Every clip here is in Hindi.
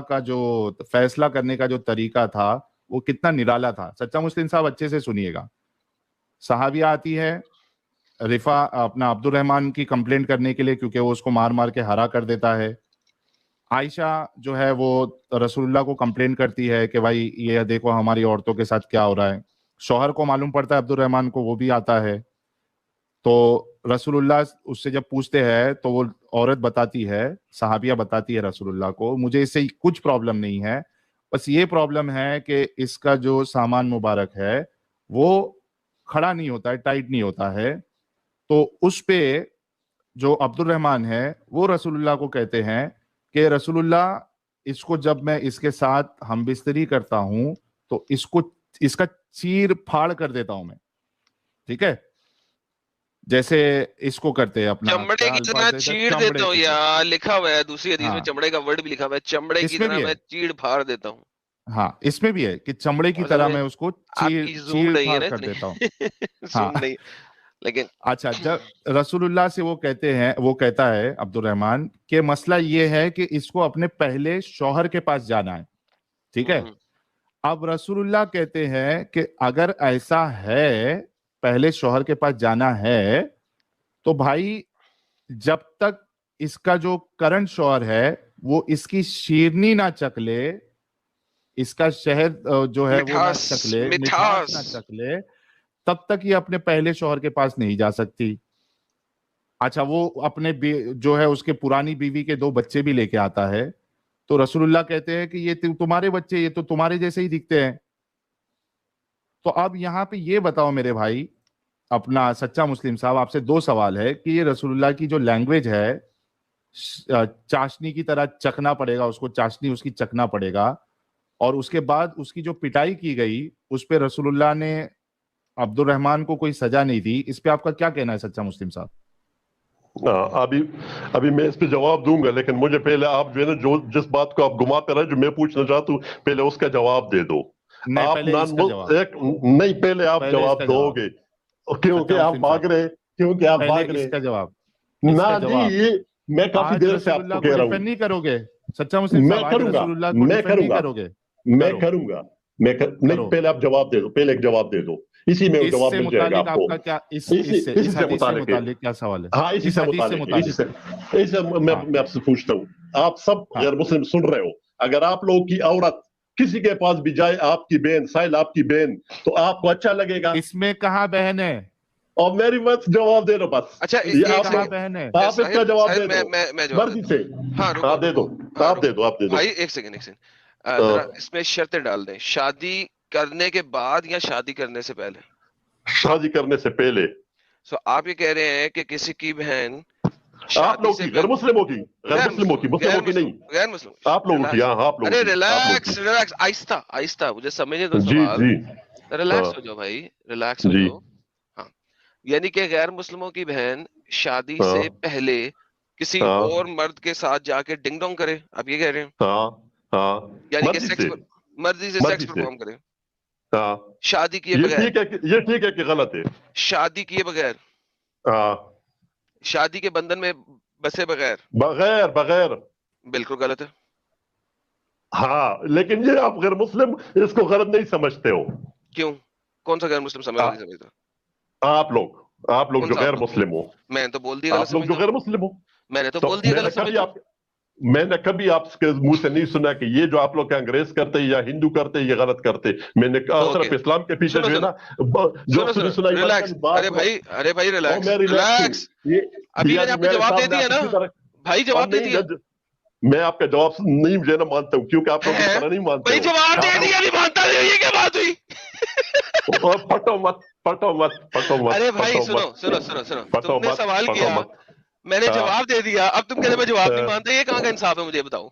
का जो फैसला करने का जो तरीका था वो कितना निराला था। सच्चा मुस्लिम साहब अच्छे से सुनिएगा। सहाबिया आती है रिफा अपना अब्दुल रहमान की कंप्लेंट करने के लिए, क्योंकि वो उसको मार मार के हरा कर देता है। आयशा जो है वो रसूलुल्लाह को कंप्लेंट करती है कि भाई ये देखो हमारी औरतों के साथ क्या हो रहा है। शौहर को मालूम पड़ता है अब्दुल रहमान को, वो भी आता है। तो रसूलुल्लाह उससे जब पूछते हैं तो वो औरत बताती है, सहाबिया बताती है रसूलुल्लाह को, मुझे इससे कुछ प्रॉब्लम नहीं है, बस ये प्रॉब्लम है कि इसका जो सामान मुबारक है वो खड़ा नहीं होता है, टाइट नहीं होता है। तो उस पे जो अब्दुल रहमान है वो रसूलुल्लाह को कहते हैं कि रसूलुल्लाह इसको जब मैं इसके साथ हमबिस्तरी करता हूं तो इसका चीर फाड़ कर देता हूं मैं, ठीक है, जैसे इसको करते हैं अपना चमड़े क्या की तरह अल्फाज है इधर, चीड़ चमड़े देता हूँ की तरह। यार, लिखा हुआ है दूसरी हदीस में, हाँ चमड़े का वर्ड भी लिखा हुआ है, चमड़े की इसमें तरह भी मैं है, चीड़ फाड़ देता हूँ। हाँ इसमें भी है कि चमड़े की और समझ तरह में मैं उसको चीर आपकी जूम चीर नहीं है फाड़ ना कर देता हूँ। इतनी हाँ। जूम नहीं, लेकिन अच्छा, जब रसूलुल्लाह से वो कहते हैं, वो कहता है अब्दुल रहमान कि मसला ये है कि इसको अपने पहले शौहर के पास जाना है, ठीक है। हम्म, अब रसूलुल्लाह कहते हैं कि अगर ऐसा है, पहले शौहर के पास जाना है, तो भाई जब तक इसका जो करंट शौहर है वो इसकी शीरनी ना चख ले, इसका शहद जो है वो ना मिठास, चख ले, मिठास मिठास। ना चख ले, तब तक ये अपने पहले शौहर के पास नहीं जा सकती। अच्छा, वो अपने जो है उसके पुरानी बीवी के 2 बच्चे भी लेके आता है। तो रसूलुल्लाह कहते हैं कि ये तुम्हारे बच्चे, ये तो तुम्हारे जैसे ही दिखते हैं। तो अब यहाँ पे ये बताओ मेरे भाई, अपना सच्चा मुस्लिम साहब, आपसे 2 सवाल है कि ये रसूलुल्लाह की जो लैंग्वेज है, चाशनी की तरह चखना पड़ेगा उसको, चाशनी उसकी चखना पड़ेगा, और उसके बाद उसकी जो पिटाई की गई उस पे रसूलुल्लाह ने अब्दुल रहमान को कोई सजा नहीं दी, इस पे आपका क्या कहना है सच्चा मुस्लिम साहब? अभी अभी मैं इस पे जवाब दूंगा, लेकिन मुझे पहले आप जो है ना, जो जिस बात को आप घुमाते रहे, जो मैं पूछना चाहता हूँ, पहले उसका जवाब दे दो। नहीं, आप पहले इसका जवाब, एक नहीं, पहले आप पहले जवाब इसका जवाब, दोगे, क्योंकि सच्चा आप मुस्लिम साहब भाग रहे, क्योंकि आप पहले भाग रहे इसका जवाब, ना इसका जी। जवाब। ये मैं काफी आज देर से रसूलुल्लाह आपको को कह रहा डिफेंड नहीं हूँ। करोगे सच्चा मुस्लिम साहब? मैं आज करूंगा, रसूलुल्लाह को मैं डिफेंड नहीं करूंगा, करोगे? मैं करो, करूंगा, नहीं, करो। पहले आप जवाब दे दो, पहले एक जवाब दे दो, इसी में वो जवाब इससे मिल जाएगा मुतालिक आपको। आपका क्या, इसी इस इसी से हदीस से मुतालिक है। मुतालिक क्या सवाल है? हाँ, इसी इस से हदीस से मुतालिक है, मुतालिक। इसी से हाँ, मैं आपसे पूछता हूँ। आप सब हाँ। गैर मुस्लिम सुन रहे हो, अगर आप लोगों की औरत किसी के पास भी जाए, आपकी बहन साहिल आपकी बहन, तो आपको अच्छा लगेगा? इसमें कहाँ बहन है? और मेरी बात जवाब दे दो बस। अच्छा ये इसमें एक कहाँ आप बहन है? आप इसका साहिल, जवाब साहिल दे दो मैं जवाब मर्जी देता से। हूँ। हाँ हाँ, रुको दे दो, रुको, हाँ आप दे रुको दो, आप दे दो। भाई, एक सेकंड एक सेकंड, जरा हाँ, इसमें शर्तें डाल दें, शादी करने के बाद या शादी करने से पहले? शादी करने से पहले। सो आप ये कह रहे हैं कि किसी की बहन आप शादी लोगों से की, गैर पहले, मुस्लिमों की, गैर गैर मुस्लिमों मुस्लिम, की, मुस्लिमों की नहीं, गैर मुस्लिम, आप लोगों की, रिलैक्स, हाँ आप लोगों अरे की, आप लोगों रिलैक्स की। रिलैक्स, आहिस्ता आहिस्ता, मुझे समझने दो जी सवाल, जी। हाँ रिलैक्स हो जाओ भाई, रिलैक्स हो जी। जाओ। हाँ, यानी कि गैर मुस्लिमों की बहन शादी हाँ से पहले किसी और हाँ मर्द के साथ जाके डिंग डोंग करे, आप ये कह रहे हैं? हाँ हाँ, यानी कि मर्जी सेक्स, से, मर्जी से सेक्स मर्जी से। परफॉर्म करे, हाँ, शादी किए ये बगैर, ठीक है ये ठीक है कि गलत है? शादी किए बगैर, हाँ, शादी के बंधन में बसे बगैर, बगैर बगैर। बिल्कुल गलत है। हाँ, लेकिन ये आप गैर मुस्लिम इसको गलत नहीं समझते हो। क्यों? कौन सा गैर मुस्लिम समझ आ, नहीं समझता? आप लोग कौन जो सा आप गैर लोग? मुस्लिम हो, मैंने तो बोल दिया गलत आप लोग जो समझता हूँ, गैर मुस्लिम हो, मैंने तो तो बोल दिया गलत समझता हूँ। मैंने कभी आपके मुंह से नहीं सुना कि ये जो आप लोग अंग्रेज करते या हिंदू करते ये गलत करते। मैंने कहा तो ओके, सिर्फ इस्लाम के पीछे सुनो जो है सुनो ना, जो सुनो सुनी सुनाई रिलैक्स, बचपन बात हो। अरे भाई और रिलैक्स मैं रिलैक्स हूँ। रिलैक्स, ये अभी ये मैंने अभी आपको मेरे जवाब दे सामने दिया आप ना, इसी तरह। भाई और जवाब दे नहीं, दिया मैं आपका जवाब नहीं मुझे ना मानता हूँ, क्योंकि आप लोग इस है, तरह नहीं मानते भाई हो। जवाब दे आप दिया, लोग अभी मानता नहीं हो, ये क्या बात हुई? और फटो मत, फटो मत, फटो मत, अरे भाई फटो सुनो मत, सुनो सुनो सुनो, फटो तुमने मत, सवाल फटो किया, मत। मैंने हाँ, जवाब दे दिया, अब तुम कहते मैं जवाब नहीं हाँ। मानता, ये कहाँ का इंसाफ है मुझे बताओ?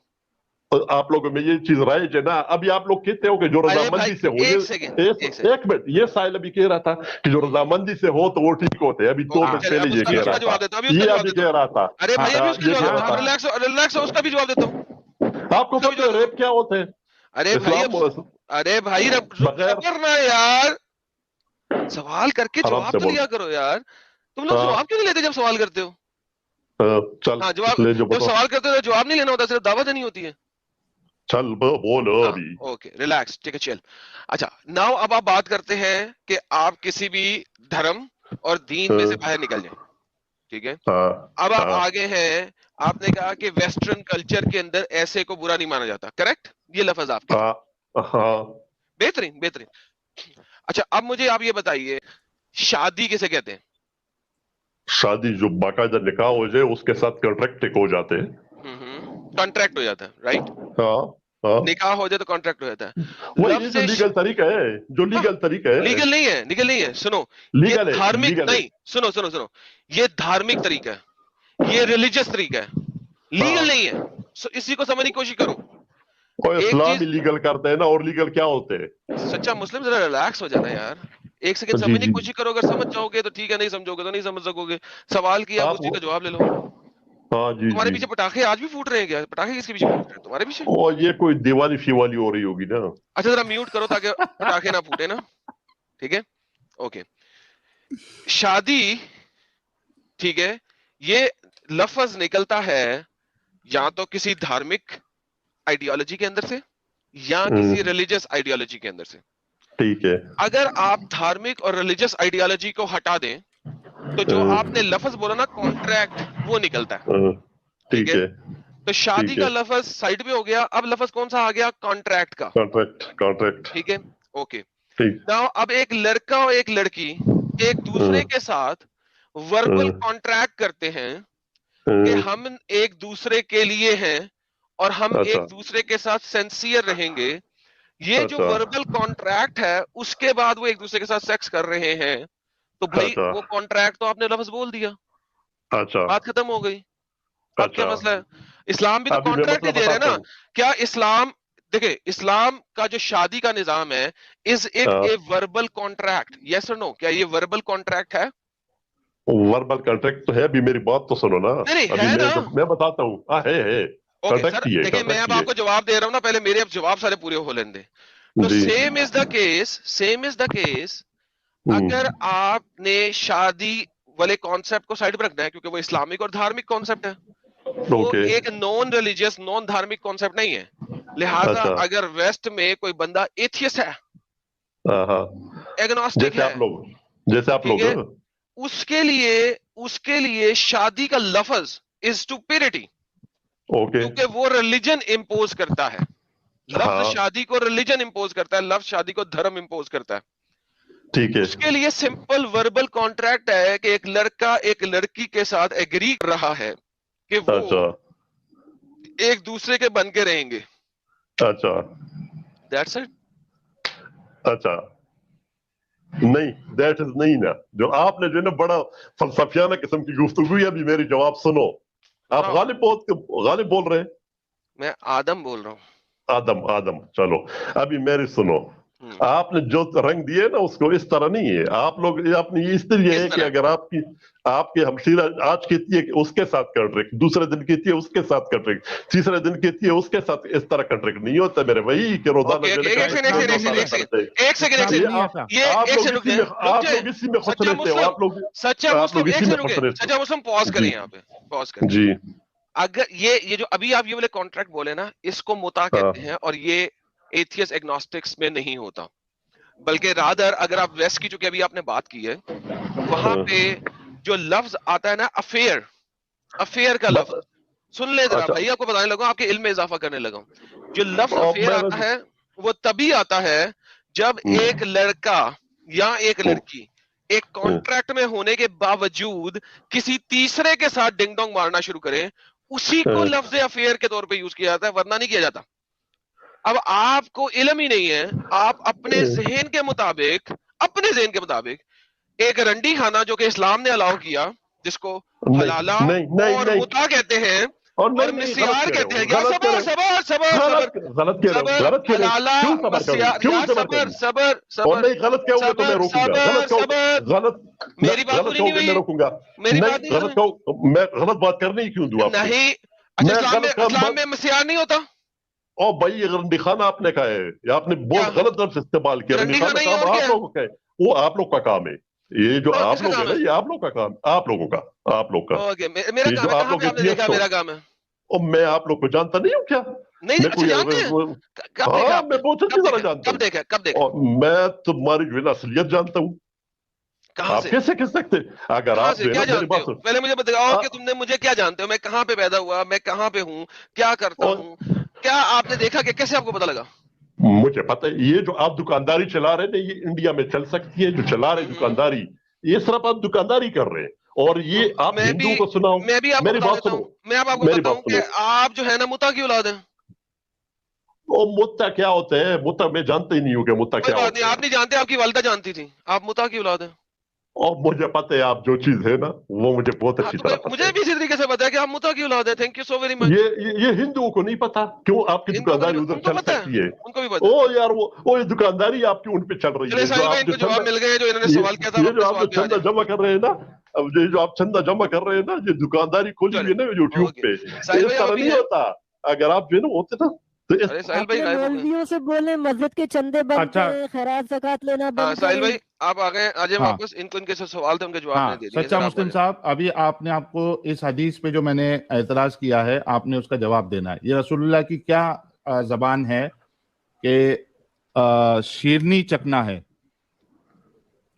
तो आप लोगों में ये चीज राइज है ना? अभी आप लोग कहते हो कि जो अरे भाई रजामंदी से हो, एक सेकंड, एक सेकंड, एक मिनट, ये साहिल अभी कह रहा था कि जो रजामंदी से हो तो वो ठीक होते हैं। अभी 2 मिनट चले पहले अब ये उसका कह ठीक रहा है। उसका था, जवाब देता हूँ, अभी उसका ये जवाब अभी देता कह हूँ। रहा था। अरे भाई अभी उसका ये कह जवाब रहा देता हूँ, हाँ, था। रिलैक्स रिलैक्स, उसका भी जवाब देता हूँ, आपको उसका भी पता है जवाब देता रेप हूँ। क्या होते हैं? अरे भाई अब, इस्लाम अरे भाई बगैर, करना यार, सवाल करके आराम जवाब से तो बोल। लिया करो यार, तुम लोग हाँ जवाब क्यों नहीं लेते जब सवाल करते हो? चल हाँ जवाब, ले जो जब बताओ। सवाल करते हो तो जवाब नहीं लेना होता, सिर्फ दावा देनी होती है। चल बोलो अभी। Okay relax, take a chill. अच्छा नाउ अब आप बात करते हैं कि आप किसी भी धर्म और दीन में से बाहर निकल जाएं, ठीक है। अब आप आगे हैं, आपने कहा कि वेस्टर्न कल्चर के अंदर ऐसे को बुरा नहीं माना जाता, करेक्ट, ये लफ्ज आपके। बेहतरीन बेहतरीन। अच्छा अब मुझे आप ये बताइए, शादी किसे कहते हैं? शादी जो बाकायदा निकाह हो जाए उसके साथ कॉन्ट्रैक्ट हो जाते हैं। कॉन्ट्रैक्ट हो जाता है, राइट। निकाह हो जाए तो कॉन्ट्रैक्ट हो जाता है। वो ये जो लीगल तरीका है, जो लीगल तरीका है। लीगल नहीं है, लीगल नहीं है, सुनो, ये धार्मिक नहीं, सुनो सुनो सुनो, ये धार्मिक तरीका है, ये रिलीजियस तरीका है, लीगल नहीं है। इसी को समझने की कोशिश करो। इस्लाम लीगल करते हैं ना, और लीगल क्या होते हैं? सच्चा मुस्लिम जरा रिलैक्स हो जाना यार, एक सेकंड समझने की कोशिश करो, अगर समझ जाओगे तो ठीक है, नहीं समझोगे तो नहीं समझ सकोगे। सवाल किया, उसी का जवाब ले लो। हाँ जी। तुम्हारे पीछे पटाखे आज भी फूट रहे हैं क्या? पटाखे किसके पीछे फूट रहे हैं? तुम्हारे पीछे? और ये कोई दिवाली शिवाली हो रही होगी ना। अच्छा जरा म्यूट करो ताकि पटाखे ना फूटे ना, ठीक है, ओके। शादी, ठीक है, ये लफ्ज निकलता है या तो किसी धार्मिक आइडियोलॉजी के अंदर से या किसी रिलीजियस आइडियोलॉजी के अंदर से, ठीक है। अगर आप धार्मिक और रिलीजियस आइडियोलॉजी को हटा दें तो जो आपने लफ्ज बोला ना कॉन्ट्रैक्ट, वो निकलता है, ठीक है। तो शादी का लफ्ज साइड पे हो गया, अब लफ्ज कौन सा आ गया? कॉन्ट्रैक्ट का। कॉन्ट्रैक्ट, ठीक है, ओके। नाउ अब एक लड़का और एक लड़की एक दूसरे के साथ वर्बल कॉन्ट्रैक्ट करते हैं कि हम एक दूसरे के लिए हैं और हम एक दूसरे के साथ सिंसियर रहेंगे। ये जो वर्बल कॉन्ट्रैक्ट है, उसके बाद वो एक दूसरे के साथ सेक्स कर रहे हैं, तो भाई वो कॉन्ट्रैक्ट तो आपने लफ्ज बोल दिया, बात खत्म हो गई। अब क्या मसला है? इस्लाम भी तो कॉन्ट्रैक्ट ही दे रहे हैं ना। क्या इस्लाम, देखिए इस्लाम का जो शादी का निजाम है, is it a verbal contract, yes और नो? क्या ये वर्बल कॉन्ट्रैक्ट है? वर्बल कॉन्ट्रैक्ट तो है भी, मेरी बात तो सुनो ना। नहीं है ना, मैं बताता हूँ। है ओके सर, देखिए मैं अब आपको जवाब दे रहा हूँ ना, पहले मेरे अब जवाब सारे पूरे हो लेने दे। तो same is the case, same is the case, अगर आपने शादी वाले कॉन्सेप्ट को साइड पर रखना है, क्योंकि वो इस्लामिक और धार्मिक कॉन्सेप्ट है, वो एक नॉन रिलीजियस नॉन धार्मिक कॉन्सेप्ट नहीं है। लिहाजा अगर वेस्ट में कोई बंदा एथियस्ट है, एग्नोस्टिक है, जैसे आप लोग, उसके लिए शादी का लफ्ज इज स्टुपिडिटी, क्योंकि वो रिलीजन इंपोज करता है। लफ्ज शादी को रिलीजन इंपोज करता है, लफ्ज शादी को धर्म इंपोज करता है, ठीक है। उसके लिए सिंपल वर्बल कॉन्ट्रैक्ट है कि एक लड़का एक लड़की के साथ एग्री कर रहा है कि वो एक दूसरे के बन के रहेंगे। अच्छा, दैट्स इट। अच्छा नहीं, दैट इज नहीं ना, जो आपने जो है ना बड़ा फलसफियाना किस्म की गुफ्तगू है। अभी मेरी जवाब सुनो। आप गालिब बोल रहे हैं? मैं आदम बोल रहा हूँ। आदम, चलो अभी मेरी सुनो। आपने जो रंग दिए ना उसको इस तरह नहीं है। आप लोग आपने ये इस तरह है कि अगर आपकी हमशीरा आज कहती है कि उसके साथ कॉन्ट्रैक्ट, दूसरे दिन कहती है उसके साथ कॉन्ट्रैक्ट, तीसरे दिन कहती है उसके साथ, इस तरह कॉन्ट्रैक्ट नहीं होता मेरे भाई कि रोजाना। एक सेकंड आप लोग इसी में खुश रहते हो। आप लोग सच्चा मुस्लिम पॉज करें, यहाँ पे पॉज करें जी। अगर ये जो अभी आप ये वाले कॉन्ट्रैक्ट बोले ना, इसको मुता कहते हैं, और ये एथियस्ट एग्नोस्टिक्स में नहीं होता, बल्कि रादर अगर आप वेस्ट की, चूंकि अभी आपने बात की है, वहां पे जो लफ्ज आता है ना अफेयर का लफ्ज, सुन ले जरा भाई, आपको बताने लगा, आपके इल्म में इजाफा करने लगा। जो लफ्ज अफेयर आता है वो तभी आता है जब एक लड़का या एक लड़की एक कॉन्ट्रैक्ट में होने के बावजूद किसी तीसरे के साथ डिंग डोंग मारना शुरू करे, उसी को लफ्ज अफेयर के तौर पे यूज किया जाता है, वरना नहीं किया जाता। अब आपको इल्म ही नहीं है, आप अपने ज़हन के मुताबिक एक रंडी खाना जो कि इस्लाम ने अलाउ किया, जिसको हलाला और मुता कहते हैं और मिस्यार कहते हैं। मेरी बात पूरी नहीं हुई, मेरी बात नहीं, मैं गलत बात करने ही क्यों दूं? नहीं, इस्लाम में मिस्यार नहीं होता। ओ भाई, ये रंडी खाना आपने कहा है, या आपने बहुत गलत लफ्ज इस्तेमाल किया। रंडी खाना काम आप लोगों का है, वो आप लोग का काम है। ये जो आप लोग है ना, ये आप लोग का काम, आप लोगों का। मेरा काम है, कहां पे आपने देखा मेरा काम है? और मैं आप लोग को जानता नहीं हूँ क्या? नहीं अच्छा जानते हैं? कब देखा? मैं बहुत अच्छी तरह जानता हूँ। कब देखा? मैं तुम्हारी जो है ना असलियत जानता हूँ। कहाँ आप से? कैसे कह सकते? अगर आप क्या जानते हो? पहले मुझे बताओ कि तुमने मुझे क्या जानते हो, मैं कहाँ पे पैदा हुआ, मैं कहाँ पे हूँ, क्या करता हूँ, क्या आपने देखा कि कैसे आपको पता लगा? मुझे पता है ये जो आप दुकानदारी चला रहे थे ये इंडिया में चल सकती है, जो चला रहे दुकानदारी, ये सिर्फ आप दुकानदारी कर रहे हैं। और ये तो आप हिंदुओं को सुनाओ, मैं भी आपको मेरी बात सुनो, मैं आपको बताऊं कि आप जो है ना मुता की औलाद है। और मुत्ता क्या होता है? मुत्ता मैं जानता ही नहीं हूँ कि मुत्ता क्या होता है। आप नहीं जानते, आपकी वालिदा जानती थी, आप मुता की औलाद है। और मुझे पता है आप जो चीज है ना वो मुझे बहुत अच्छी तरह पता है। मुझे भी इसी तरीके से पता है कि आप मुता की औलाद है। Thank you so very much. ये हिंदुओं को नहीं पता क्यों आपकी दुकानदारी उधर चल सकती है? उनको भी पता है। ओ यार वो ये दुकानदारी आपकी उन पे चल रही है। जो आप जवाब मिल गए जो इन्होंने सवाल किया था। ये जो आप चंदा जमा कर रहे हैं ना, अब ये जो आप चंदा जमा कर रहे हैं ना, ये दुकानदारी खोली हुई है ना यूट्यूब पे, इस तरह नहीं होता। अगर आप जो है ना होते ना तो साहिल भाई मौलवियों से बोले मस्जिद के चंदे बंद करें, खैरात ज़कात लेना बंद करें। साहिल भाई आप आ गए, आज वापस इनके सवाल थे उनके जवाब नहीं दे दिए। सच्चा मुस्लिम साहब, अभी आपने आपको इस हदीस पे जो मैंने एतराज किया है आपने उसका जवाब देना है। ये रसूलुल्लाह की क्या जबान है कि शीरनी चकना है?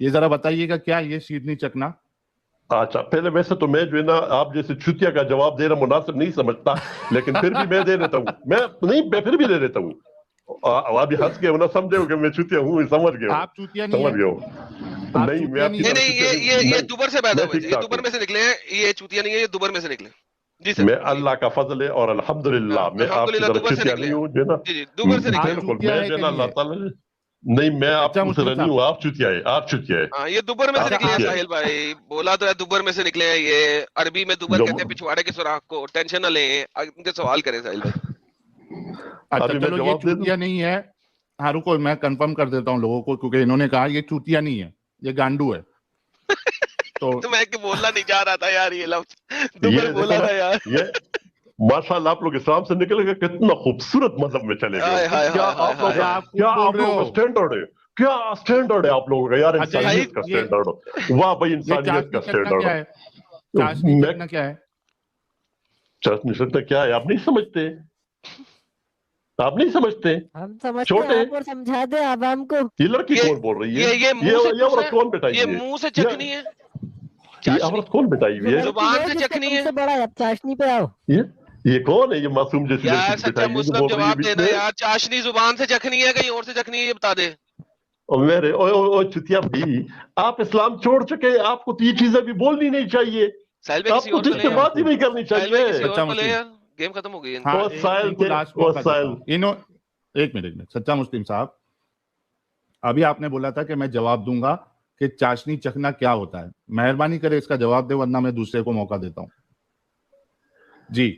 ये जरा बताइएगा क्या ये शीरनी चकना? अच्छा पहले वैसे तो मैं जो है ना आप जैसे चुतिया का जवाब देना मुनासिब नहीं समझता, लेकिन फिर भी मैं दे देता हूँ। मैं फिर भी दे देता हूँ। अभी हंस के ना समझे कि मैं चुतिया हूँ, समझ गए? आप चुतिया नहीं समझ गए? नहीं मैं ये दुबर से पैदा हुए, ये दुबर में से निकले हैं, ये चुतिया नहीं है, ये दुबर में से निकले। जी सर, मैं अल्लाह का फजल है और अल्हम्दुलिल्लाह मैं आपकी तरफ चुतिया नहीं हूँ जो ना। दुबर से निकले। बिल्कुल मैं जो ना अल्लाह ताला नहीं, मैं आपकी तरह नहीं हूँ। आप चुतिया है, आप चुतिया है। ये दुबर में से निकले हैं साहिल भाई, बोला तो है दुबर में से निकले हैं। ये अरबी में दुबर कहते हैं पिछवाड़े के सुराख को। टेंशन न लें, उनके सवाल करें साहिल भाई। अच्छा चलो ये चूतिया नहीं है। हाँ रुको मैं कंफर्म कर देता हूँ लोगों को, क्योंकि इन्होंने कहा ये चूतिया नहीं है, ये गांडू है। तो मैं बोलना नहीं जा रहा था यार, ये लफ्ज दुबर बोला था यार। ये माशाल्लाह आप लोग इस्लाम से निकल गए, कितना खूबसूरत मजहब में चले गए। क्या आप लोग स्टैंडर्ड है, क्या स्टैंडर्ड है आप लोगों का यार, इंसानियत का स्टैंडर्ड। वाह भाई इंसानियत का स्टैंडर्ड। क्या है चाशनी चकना क्या है? आप नहीं समझते? आप नहीं समझते? हम समझते हैं, आप और समझा दे आवाम को। ये लड़की कौन बोल रही है? ये औरत कौन बिठाई है? मुंह से चखनी है। ये औरत कौन बिठाई हुई है? जुबान से चखनी है। बड़ा चाशनी पे आओ। ये कौन है? ये मासूम जैसी जवाब देना यार। चाशनी जुबान से चखनी है कहीं और से चखनी है, ये बता दे। और मेरे ओ चुतिया भी, आप इस्लाम छोड़ चुके, आपको तो ये चीजें भी बोलनी नहीं चाहिए, आपको तो इससे बात ही नहीं करनी चाहिए। गेम खत्म हो गई। एक मिनट, सच्चा मुस्लिम साहब, अभी आपने बोला था कि मैं जवाब दूंगा कि चाशनी चखना क्या होता है। मेहरबानी करे इसका जवाब दे, वरना मैं दूसरे को मौका देता हूं। जी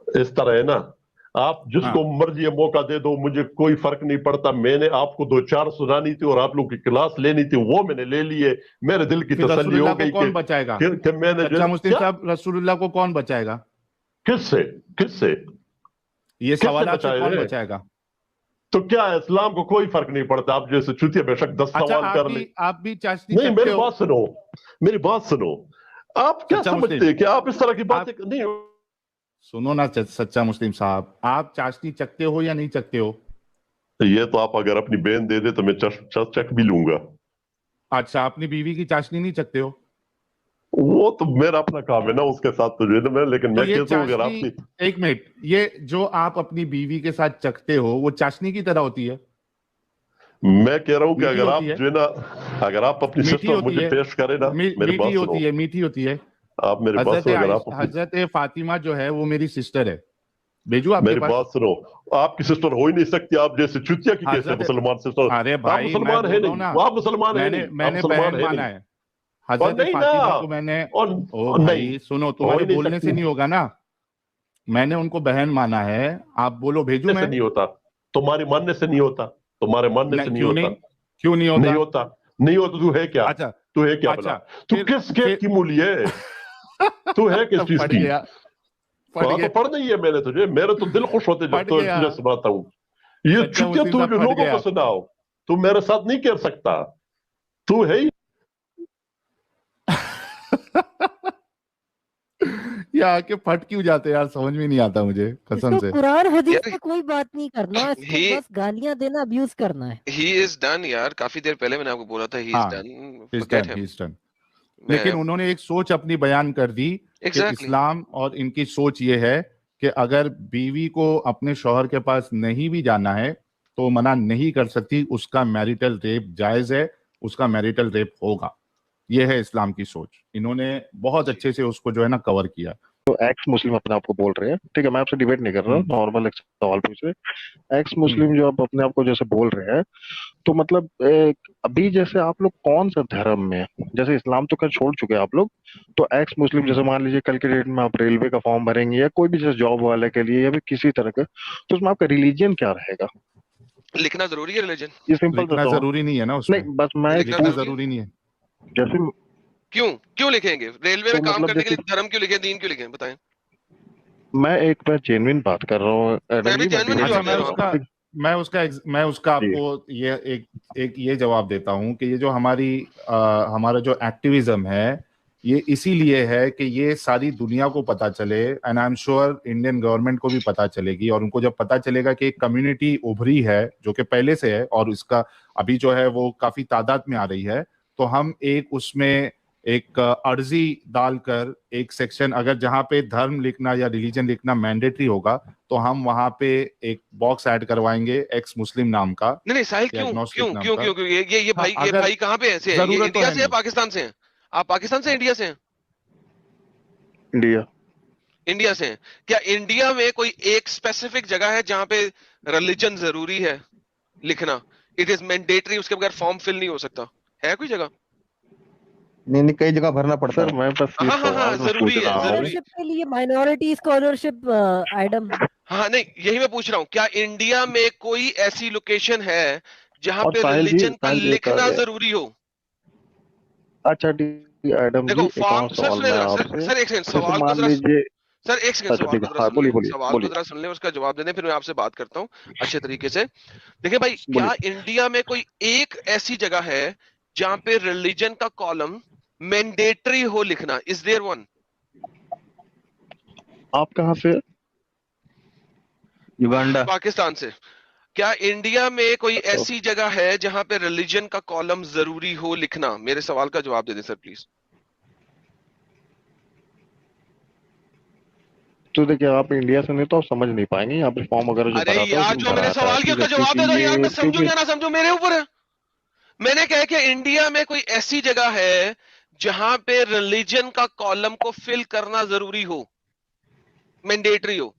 इस तरह है ना, आप जिसको मर्जी मौका दे दो, मुझे कोई फर्क नहीं पड़ता। मैंने आपको 2-4 सुनानी थी और आप लोग की क्लास लेनी थी, वो मैंने ले लिए। मेरे दिल की तसल्ली हो गई। कौन बचाएगा? मैंने मुस्लिम साहब रसूलुल्लाह को कौन बचाएगा? किससे ये सवाल कौन बचाएगा? तो क्या है, इस्लाम को कोई फर्क नहीं पड़ता। आप जैसे चुतिया बेशक 10 सवाल कर ले। आप भी चाशनी नहीं, मेरी बात सुनो। आप क्या समझते हैं कि आप इस तरह की बातें नहीं? सुनो ना सच्चा मुस्लिम साहब, आप चाशनी चखते हो या नहीं चखते हो? ये तो आप अगर अपनी बहन दे दे तो मैं चख भी लूंगा। अच्छा, अपनी बीवी की चाशनी नहीं चखते हो? वो तो मेरा अपना काम है ना, उसके साथ तो जो है, लेकिन मैं कहता हूँ अगर आपकी एक मिनट, ये जो आप अपनी बीवी के साथ चखते हो वो चाशनी की तरह होती है? मैं कह रहा हूँ कि अगर आप जो है ना, अगर आप अपनी सिस्टर मुझे पेश करें ना, मेरी बात सुनो। मीठी होती है। आप मेरी बात सुनो। अगर आप हजरत फातिमा जो है वो मेरी सिस्टर है। भेजू आपके मेरी बात सुनो, आपकी सिस्टर हो ही नहीं सकती। आप जैसे चुतिया की कैसे मुसलमान सिस्टर? अरे भाई मुसलमान है नहीं, आप मुसलमान है नहीं, मैंने बहन माना है हजरत फातिमा को। मैंने ओ भाई सुनो, तुम्हारे बोलने से नहीं होगा ना, मैंने उनको बहन माना है। आप बोलो भेजू? मैं नहीं होता, तुम्हारे मानने से नहीं होता, तुम्हारे मानने से नहीं होता। क्यों नहीं होता? नहीं होता। तू है क्या? अच्छा तू है क्या? अच्छा, तू किस खेत की मूली है? तू है किस चीज की? तो पढ़ नहीं है मैंने तुझे। मेरे तो दिल खुश होते जब तुझे सुनाता हूँ ये चुतिया। तू जो लोगों को सुनाओ, तू मेरे साथ नहीं कर सकता। तू है ही आके फट क्यों जाते यार, समझ में नहीं आता मुझे कसम से। कुरान हदीस पे कोई बात नहीं करना, इसको बस गालियां देना, अब्यूज करना है। ही इज डन यार, काफी देर पहले मैंने आपको बोला था he is done, forget him. लेकिन उन्होंने एक सोच अपनी बयान कर दी कि इस्लाम और इनकी सोच ये है कि अगर बीवी को अपने शौहर के पास नहीं भी जाना है तो मना नहीं कर सकती, उसका मैरिटल रेप जायज है, उसका मैरिटल रेप होगा। ये है इस्लाम की सोच। इन्होंने बहुत अच्छे से उसको जो है ना कवर किया। तो एक्स मुस्लिम अपने आप को बोल रहे हैं, ठीक है, मैं आपसे डिबेट नहीं कर रहा, नॉर्मल एक सवाल पूछ रहे। एक्स मुस्लिम जो आप अपने आप को जैसे बोल रहे हैं, तो मतलब अभी जैसे आप लोग कौन सा धर्म में, जैसे इस्लाम तो कर छोड़ चुके हैं आप लोग, तो एक्स मुस्लिम जैसे मान लीजिए कल के डेट में आप रेलवे का फॉर्म भरेंगे या कोई भी जैसे जॉब वाले के लिए या भी किसी तरह का, तो उसमें आपका रिलीजन क्या रहेगा? लिखना जरूरी है रिलीजन? ये सिंपल लिखना जरूरी नहीं है ना उसमें। नहीं, बस मैं लिखना जरूरी नहीं है। जैसे क्यों लिखेंगे? रेलवे में तो काम मतलब करने के लिए धर्म क्यों लिखे, दीन क्यों लिखे, बताएं। मैं जेन्युइन बात कर रहा हूँ। मैं उसका आपको ये एक ये जवाब देता हूँ कि ये जो हमारा जो एक्टिविज्म है ये इसीलिए है कि ये सारी दुनिया को पता चले, and I am sure Indian government को भी पता चलेगी, और उनको जब पता चलेगा कि एक कम्युनिटी उभरी है जो कि पहले से है और इसका अभी जो है वो काफी तादाद में आ रही है, तो हम एक उसमें एक अर्जी डालकर एक सेक्शन, अगर जहां पे धर्म लिखना या रिलीजन लिखना मैंडेटरी होगा तो हम वहां पे एक बॉक्स ऐड करवाएंगे एक्स मुस्लिम नाम का। नहीं साहिल, क्यों ये भाई कहाँ पे ऐसे हैं? ये इंडिया से है, पाकिस्तान से हैं? आप पाकिस्तान से, इंडिया से हैं? इंडिया से हैं। क्या इंडिया में कोई एक स्पेसिफिक जगह है जहां पे रिलीजन जरूरी है लिखना? इट इज मैंडेटरी, उसके बगैर फॉर्म फिल नहीं हो सकता? है कोई जगह? नहीं, कई जगह भरना पड़ता है। मैं बस जरूरी है स्कॉलरशिप के लिए, माइनॉरिटी स्कॉलरशिप आइटम। हाँ नहीं, यही मैं पूछ रहा हूँ, क्या इंडिया में कोई ऐसी लोकेशन है जहां पे रिलीजन का लिखना जरूरी हो? अच्छा एडम देखो जी, फॉर्म सर एक सेकंड, सवाल को जरा सर एक सेकंड सवाल को जरा सुन ले, उसका जवाब देने फिर मैं आपसे बात करता हूँ अच्छे तरीके से। देखिए भाई, क्या इंडिया में कोई एक ऐसी जगह है जहां पे रिलीजन का कॉलम मैंडेटरी हो लिखना? Is there one? आप कहां से? युगांडा। पाकिस्तान से। क्या इंडिया में कोई ऐसी जगह है जहां पे रिलीजन का कॉलम जरूरी हो लिखना? मेरे सवाल का जवाब दे दें सर प्लीज। तो देखिए, आप इंडिया से नहीं तो आप समझ नहीं पाएंगे यहाँ पे फॉर्म वगैरह जो अरे यार, जो मैंने सवाल किया उसका जवाब दे दो यार, मैं समझू या ना समझू मेरे ऊपर है। मैंने कहा कि इंडिया में कोई ऐसी जगह है जहां पे रिलीजन का कॉलम को फिल करना जरूरी हो, मैंडेटरी हो।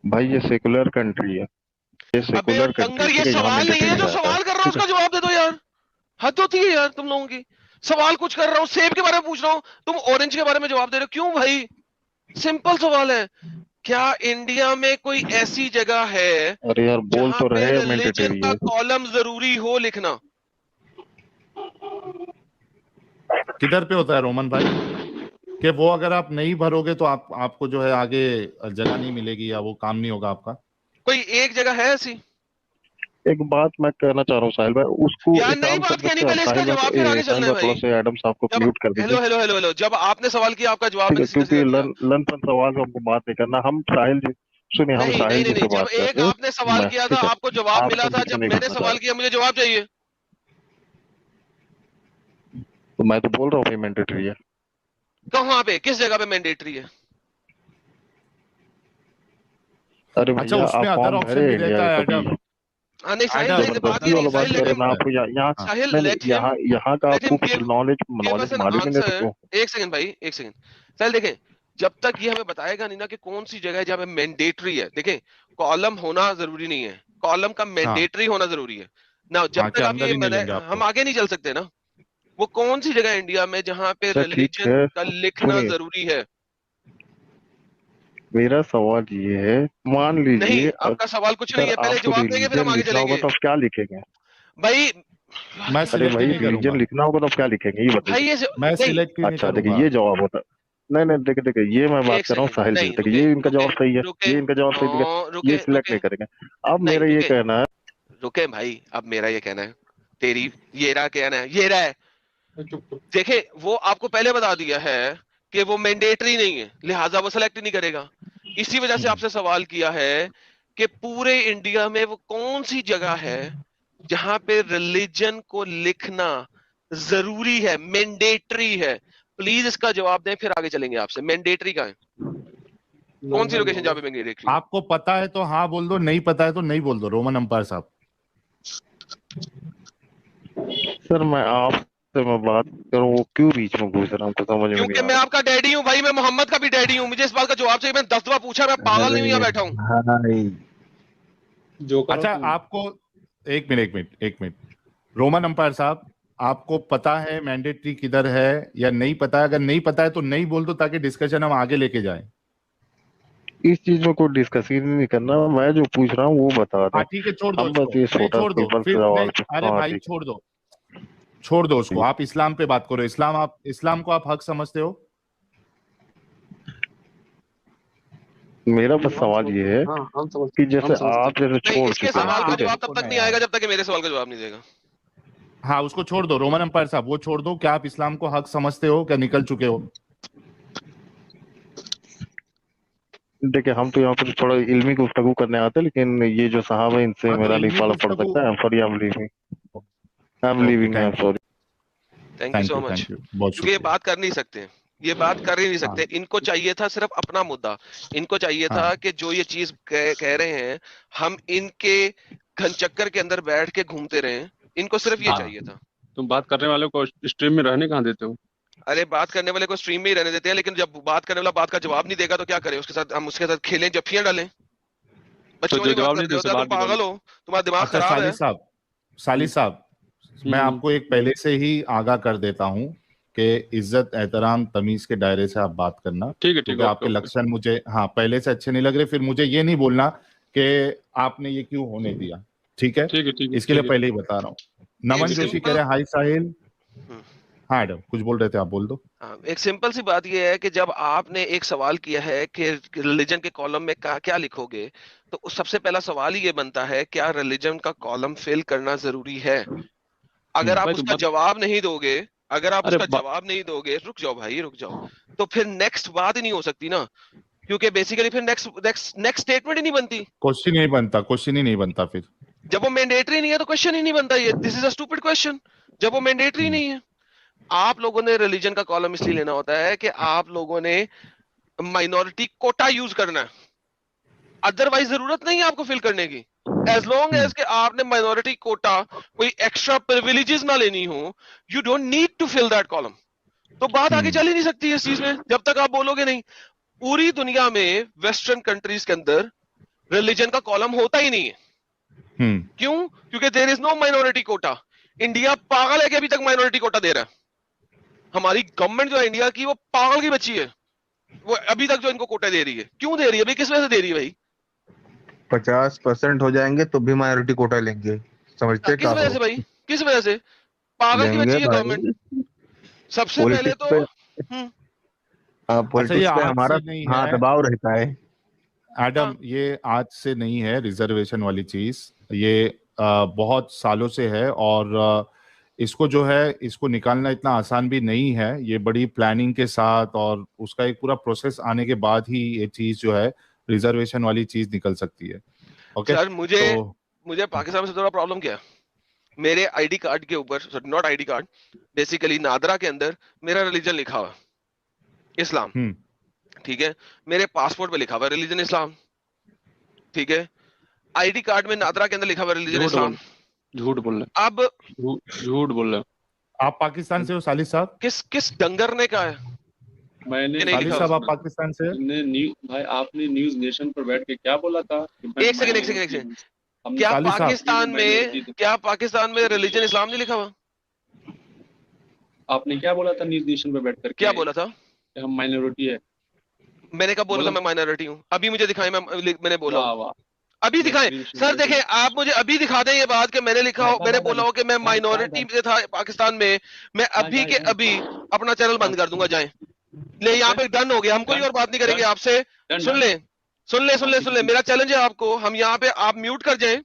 भाई ये सेकुलर कंट्री है, ये सेकुलर कंट्री है। ये सवाल नहीं है, जो सवाल कर रहा हूं उसका जवाब दे दो यार। हद होती है यार तुम लोगों की। सवाल कुछ कर रहा हूं, सेब के बारे में पूछ रहा हूं, तुम ऑरेंज के बारे में जवाब दे रहे हो, क्यों भाई? सिंपल सवाल है, क्या इंडिया में कोई ऐसी जगह है, अरे यार बोल तो रहे हैं रिलीजन का कॉलम जरूरी हो लिखना? किधर पे होता है रोमन भाई कि वो अगर आप नहीं भरोगे तो आपको जो है आगे जगह नहीं मिलेगी या वो काम नहीं होगा आपका? कोई एक जगह है ऐसी? एक बात मैं कहना चाह रहा हूँ साहिल भाई, उसको नहीं बात कहनी, पहले इसका जवाब फिर आगे चलना है भाई। थोड़ा सा एडम साहब को म्यूट कर दीजिए। हेलो, जब आपने सवाल किया आपका जवाब क्योंकि लन पर सवाल से हमको बात नहीं करना। हम साहिल जी सुनिए, हम साहिल जी से बात कर रहे हैं। जब आपने सवाल किया था आपको जवाब मिला था, जब मैंने सवाल किया मुझे जवाब चाहिए। तो मैं तो बोल रहा हूँ मैंडेटरी है। कहाँ पे, किस जगह पे मैंडेटरी है? अरे अच्छा, उसमें अदर ऑप्शन भी रहता है एडम। नहीं साहिल, बात ही नहीं साहिल, यहाँ का आपको कुछ नॉलेज मालूम नहीं है। एक सेकंड भाई, एक सेकंड साहिल, देखें जब तक ये हमें बताएगा नहीं ना कि कौन सी जगह है जहाँ पे मैंडेटरी है। देखें, कॉलम होना जरूरी नहीं है, कॉलम का मैंडेटरी होना जरूरी है ना। जब तक आप ये हम आगे नहीं चल सकते ना। वो कौन सी जगह इंडिया में जहाँ पे रिलीजन का लिखना जरूरी है? मेरा सवाल ये है, मान लीजिए नहीं, आपका सवाल कुछ नहीं है, पहले जवाब देंगे फिर हम आगे चलेंगे। तो क्या लिखेंगे भाई? अरे भाई, रिलीजन लिखना होगा तो क्या लिखेंगे ये बताइए। मैं सिलेक्ट नहीं अच्छा देखिए, ये जवाब होता नहीं, देखिए ये मैं बात कर रहा हूँ साहिल जी। देखिए ये इनका जवाब सही है, ये इनका जवाब सही है, ये सिलेक्ट नहीं करेंगे। अब मेरा ये कहना है, रुके भाई, अब मेरा ये कहना है, तेरी ये रहा कहना है, ये रहा है। देखे, वो आपको पहले बता दिया है कि वो मैंडेटरी नहीं है, लिहाजा वो सेलेक्ट नहीं करेगा। इसी वजह से आपसे सवाल किया है कि पूरे इंडिया में वो कौन सी जगह है जहां पे रिलीजन को लिखना जरूरी है, मैंडेटरी है। प्लीज इसका जवाब दें, फिर आगे चलेंगे आपसे। मैंडेटरी का है कौन सी लोकेशन जहां पे मैंडेटरी? आपको पता है तो हाँ बोल दो, नहीं पता है तो नहीं बोल दो। रोमन अंपायर साहब। सर मैं आपसे मैं बात करूं, वो क्यों बीच में घुस रहा हूँ, समझ में नहीं आ रहा। क्योंकि मैं आपका डैडी हूं भाई, मैं मोहम्मद का भी डैडी हूं, मुझे इस बात का जवाब चाहिए। मैं 10 दफा पूछा, मैं पागल नहीं हुआ बैठा हूं। अच्छा आपको एक मिनट रोमन अंपायर साहब, आपको पता है मैंडेटरी किधर है या नहीं पता है? अगर नहीं पता है तो नहीं बोल दो, ताकि डिस्कशन हम आगे लेके जाएं। इस चीज में कोई डिस्कस ही नहीं करना, मैं जो पूछ रहा हूँ वो बता दो। ठीक है, छोड़ दो हम बस ये छोड़ दो फिर अरे भाई छोड़ दो उसको। आप इस्लाम पे बात करो। इस्लाम को आप हक समझते हो? मेरा बस सवाल ये है कि जैसे आप जैसे छोड़ इसके सवाल का जवाब तब तक नहीं आएगा जब तक कि मेरे सवाल का जवाब नहीं देगा। हाँ उसको छोड़ दो रोमन अंपायर साहब, वो छोड़ दो। क्या आप इस्लाम को हक समझते हो? क्या निकल चुके हो? देखिए हम तो यहाँ पर थोड़ा इल्मी गुफ्तगू करने आते हैं, लेकिन ये जो साहब है इनसे मेरा लिफाला पड़ सकता है। Sorry, I am leaving. Thank you so much. क्योंकि ये बात कर नहीं सकते, ये बात कर ही नहीं सकते। इनको चाहिए था सिर्फ अपना मुद्दा, इनको चाहिए था कि जो ये चीज कह रहे हैं हम इनके घनचक्कर के अंदर बैठ के घूमते रहे। इनको सिर्फ ये चाहिए था। तुम बात करने वाले को स्ट्रीम में रहने कहाँ देते हो? अरे बात करने वाले को स्ट्रीम में ही रहने देते हैं, लेकिन जब बात करने वाला बात का जवाब नहीं देगा तो क्या करें उसके साथ? हम उसके साथ खेलें, जफ्फियां डालें? बच्चों तो जवाब नहीं दे, तुम पागल हो, तुम्हारा दिमाग खराब है। साली साहब मैं आपको एक पहले से ही आगाह कर देता हूँ कि इज्जत, एहतराम, तमीज के दायरे से आप बात करना। ठीक है, क्योंकि आपके लक्षण मुझे पहले से अच्छे नहीं लग रहे। फिर मुझे ये नहीं बोलना कि आपने ये क्यों होने दिया। ठीक है, इसके लिए पहले ही बता रहा हूँ। नमन जोशी कह रहे हैं हाय साहिल। हाँ एडम कुछ बोल रहे थे, आप बोल दो। एक सिंपल सी बात यह है कि जब आपने एक सवाल किया है कि रिलीजन के कॉलम में क्या लिखोगे, तो सबसे पहला सवाल ही ये बनता है क्या रिलीजन का कॉलम फिल करना जरूरी है? अगर आप उसका जवाब नहीं दोगे, रुक जाओ भाई रुक जाओ, तो फिर नेक्स्ट बात ही नहीं हो सकती ना, क्योंकि बेसिकली फिर नेक्स्ट स्टेटमेंट ही नहीं बनती, क्वेश्चन ही नहीं बनता। फिर जब वो मैंडेटरी नहीं है तो क्वेश्चन ही नहीं बनता। ये this is a stupid question जब वो मैंडेटरी नहीं है। आप लोगों ने रिलीजन का कॉलम इसलिए लेना होता है कि आप लोगों ने माइनॉरिटी कोटा यूज करना है, अदरवाइज जरूरत नहीं है आपको फिल करने की। एज लॉन्ग एज के आपने माइनॉरिटी कोटा कोई एक्स्ट्रा प्रिविलेजेस ना लेनी हो, you don't need to fill that column. तो बात आगे चल ही नहीं सकती इस चीज में जब तक आप बोलोगे नहीं। पूरी दुनिया में वेस्टर्न कंट्रीज के अंदर रिलीजन का कॉलम होता ही नहीं है। क्यों? क्योंकि there is no minority quota. India पागल है कि अभी तक माइनॉरिटी कोटा दे रहा है। हमारी गवर्नमेंट जो है इंडिया की, वो पागल की बच्ची है, वो अभी तक जो इनको कोटा दे रही है। क्यों दे रही है भाई? किस वजह से दे रही है भाई? 50% हो जाएंगे तो भी माइनॉरिटी कोटा लेंगे, समझते? किस वजह से भाई? किस वजह से? पागल की बच्ची है गवर्नमेंट। सबसे पहले तो पॉलिटिक्स पे हमारा दबाव रहता है एडम। ये आज से नहीं है रिजर्वेशन वाली चीज, ये बहुत सालों से है। और इसको जो है इसको निकालना इतना आसान भी नहीं है। ये बड़ी प्लानिंग के साथ और उसका एक पूरा प्रोसेस आने के बाद ही ये चीज जो है रिजर्वेशन वाली चीज निकल सकती है। ओके सर, मुझे पाकिस्तान में सबसे बड़ा प्रॉब्लम क्या है? मेरे आईडी कार्ड के ऊपर, not ID card, basically NADRA के अंदर मेरा रिलीजन लिखा हुआ इस्लाम। ठीक है, मेरे पासपोर्ट पे लिखा हुआ रिलीजन इस्लाम। ठीक है, आईडी कार्ड में नादरा के अंदर लिखा हुआ रिलीजन इस्लाम। झूठ बोल रहे। अब झूठ बोल रहे। आप पाकिस्तान से हो सालिद साहब? किस डंगर ने कहा है? मैंने सालिद साहब आप पाकिस्तान से? भाई आपने न्यूज नेशन पर बैठ के क्या बोला था? एक सेकंड। क्या पाकिस्तान में रिलीजन इस्लाम नहीं लिखा हुआ? आपने क्या बोला था न्यूज नेशन पर बैठकर? क्या बोला था? हम माइनॉरिटी है। मैंने कब बोला था मैं माइनॉरिटी हूँ? अभी मुझे दिखाएं, मैंने बोला। अभी दिखाएं सर, देखें आप मुझे अभी दिखा दें ये बात कि मैंने लिखा हो, मैंने बोला हो कि मैं माइनॉरिटी में था पाकिस्तान में। मैं अभी के अभी अपना चैनल बंद कर दूंगा। जाएं ले, यहाँ पे डन हो गया, हम कोई और बात नहीं करेंगे आपसे। सुन ले, मेरा चैलेंज है आपको। हम यहाँ पे आप म्यूट कर जाएं,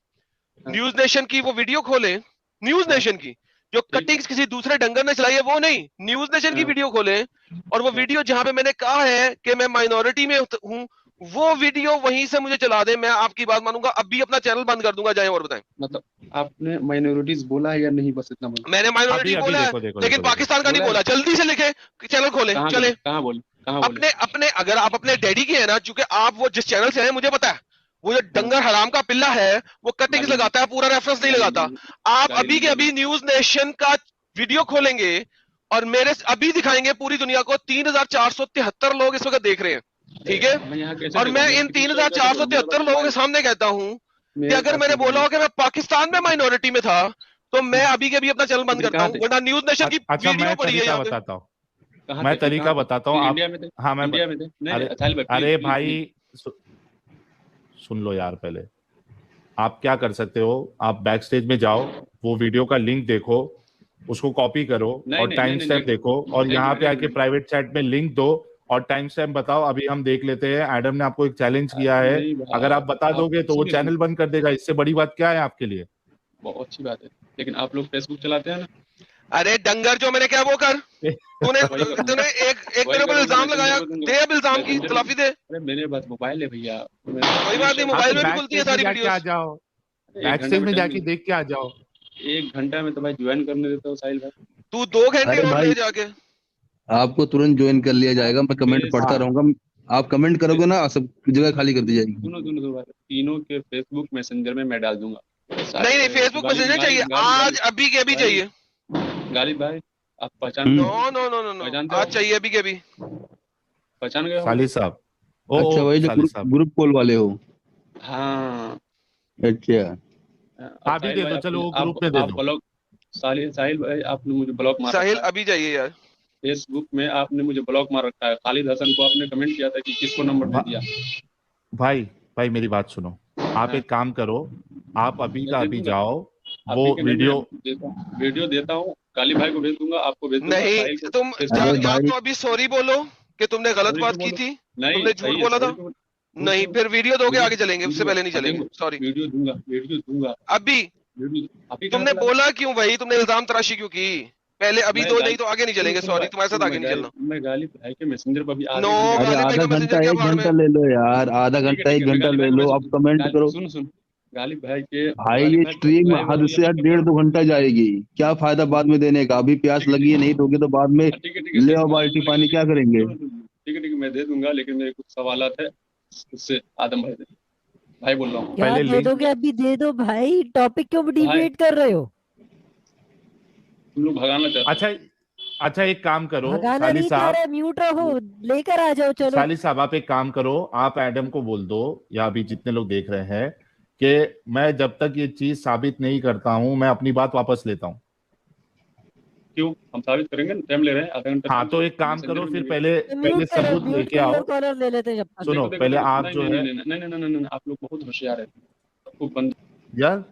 न्यूज नेशन की वो वीडियो खोलें, न्यूज नेशन की, जो कटिंग्स किसी दूसरे डंगर ने चलाई है वो नहीं, न्यूज नेशन की वीडियो खोले और वो वीडियो जहां पे मैंने कहा है कि मैं माइनॉरिटी में हूं, वो वीडियो वहीं से मुझे चला दे, मैं आपकी बात मानूंगा, अब भी अपना चैनल बंद कर दूंगा। जाए और बताएं। मतलब आपने माइनॉरिटीज बोला है या नहीं, बस इतना बोला? मैंने माइनॉरिटी बोला है, लेकिन पाकिस्तान का नहीं बोला। जल्दी से लिखे, चैनल खोले, चले। कहाँ बोले? अपने अगर आप अपने डैडी के हैं ना, चूंकि आप वो जिस चैनल से हैं मुझे पता है, वो जो डंगर हराम का पिल्ला है वो कटिंग्स लगाता है, पूरा रेफरेंस नहीं लगाता। आप अभी के अभी न्यूज नेशन का वीडियो खोलेंगे और मेरे अभी दिखाएंगे पूरी दुनिया को 3473 लोग इस वक्त देख रहे हैं, ठीक है? और मैं इन 3473 लोगों के सामने कहता हूं कि अगर मैंने बोला हो कि मैं पाकिस्तान में माइनॉरिटी में था तो मैं अभी के अभी अपना चैनल बंद करता हूं, वरना न्यूज नेशन की वीडियो पड़ी है। बताता हूँ, मैं तरीका बताता हूँ आप। हाँ मैं अरे भाई सुन लो यार, पहले आप क्या कर सकते हो, आप बैक स्टेज में जाओ, वो वीडियो का लिंक देखो, उसको कॉपी करो और टाइम स्टैम्प देखो और यहाँ पे आके प्राइवेट चैट में लिंक दो और टाइम स्टैम्प बताओ। अभी हम देख लेते हैं। एडम ने आपको एक चैलेंज किया है, अगर आप बता दोगे तो वो चैनल बंद कर देगा। इससे बड़ी बात क्या है आपके लिए? बहुत अच्छी बात है, लेकिन आप लोग फेसबुक चलाते हैं ना? अरे डंगर, जो मैंने क्या वो कर, तूने एक मेरे ऊपर इल्जाम लगाया, दे अब इल्जाम की तलाफी दे। अरे मेरे पास मोबाइल है भैया, कोई बात नहीं, मोबाइल में भी खुलती है सारी वीडियोस। आ जाओ बैक स्टेज में जाके देख के आ जाओ। 1 घंटा में तो भाई ज्वाइन करने देता हूँ साहिल भाई। तू 2 घंटे और ले जाके आपको तुरंत ज्वाइन कर लिया जाएगा। मैं कमेंट पढ़ता रहूंगा, आप कमेंट करोगे ना, सब जगह खाली कर दी जाएगी। सुनो तीनों के फेसबुक मैसेंजर में मैं डाल दूंगा। नहीं फेसबुक मैसेंजर चाहिए, आज अभी के अभी चाहिए। गालिब भाई आप पहचान? नो आज चाहिए अभी के अभी। पहचान गए साली साहब? अच्छा वही जो ग्रुप कॉल वाले हो? हाँ अच्छा अभी दे दो, चलो वो ग्रुप में दे दो। साहिल भाई आपने मुझे ब्लॉक मारा। साहिल अभी जाइए यार, फेसबुक में आपने मुझे ब्लॉक मार रखा है। खालिद हसन को आपने कमेंट किया था कि किसको नंबर दे दिया। भाई मेरी बात सुनो, आप एक काम करो, आप अभी का अभी जाओ, वो वीडियो देता हूँ, काली भाई को भेज दूंगा, आपको भेज दूंगा। नहीं तुम या तो अभी सॉरी बोलो कि तुमने गलत बात की थी, तुमने झूठ बोला था। नहीं फिर वीडियो दोगे, आगे चलेंगे, उससे पहले नहीं चलेंगे। सॉरी वीडियो दूंगा अभी। तुमने बोला क्यों भाई, तुमने इल्जाम तराशी क्यों की? पहले अभी दो, नहीं तो आगे नहीं चलेंगे। सॉरी तुम्हारे साथ आगे नहीं चलना। मैं गालिब भाई के मैसेंजर पर भी नो, आधा घंटा 1 घंटा ले लो यार, आधा घंटा 1 घंटा ले लो, आप कमेंट करो। सुन गालिब भाई के भाई ये स्ट्रीम हद से हद 1.5-2 घंटा जाएगी, क्या फायदा बाद में देने का? अभी प्यास लगी है, नहीं दोगे तो बाद में ले आओ बाल्टी पानी, क्या करेंगे? ठीक है मैं दे दूंगा, लेकिन मेरे कुछ सवाल है उससे। आदम भाई बोल रहा हूँ, क्या दे दोगे? अभी दे दो भाई, टॉपिक क्यों डिबेट कर रहे हो? तुम लोग भगाना चाहते हो? अच्छा एक काम करो, भगाना नहीं चाह रहे, म्यूट रहो, लेकर आ जाओ। चलो साली साहब आप एक काम करो, आप एडम को बोल दो या अभी जितने लोग देख रहे हैं कि मैं जब तक ये चीज साबित नहीं करता हूं मैं अपनी बात वापस लेता हूं। क्यों? हम साबित करेंगे, टाइम ले रहे हैं आधा घंटा। हाँ तो एक काम करो, फिर पहले सबूत लेके आओ। कॉलर ले लेते हैं। सुनो पहले आप जो है, नहीं आप लोग बहुत होशियार है यार,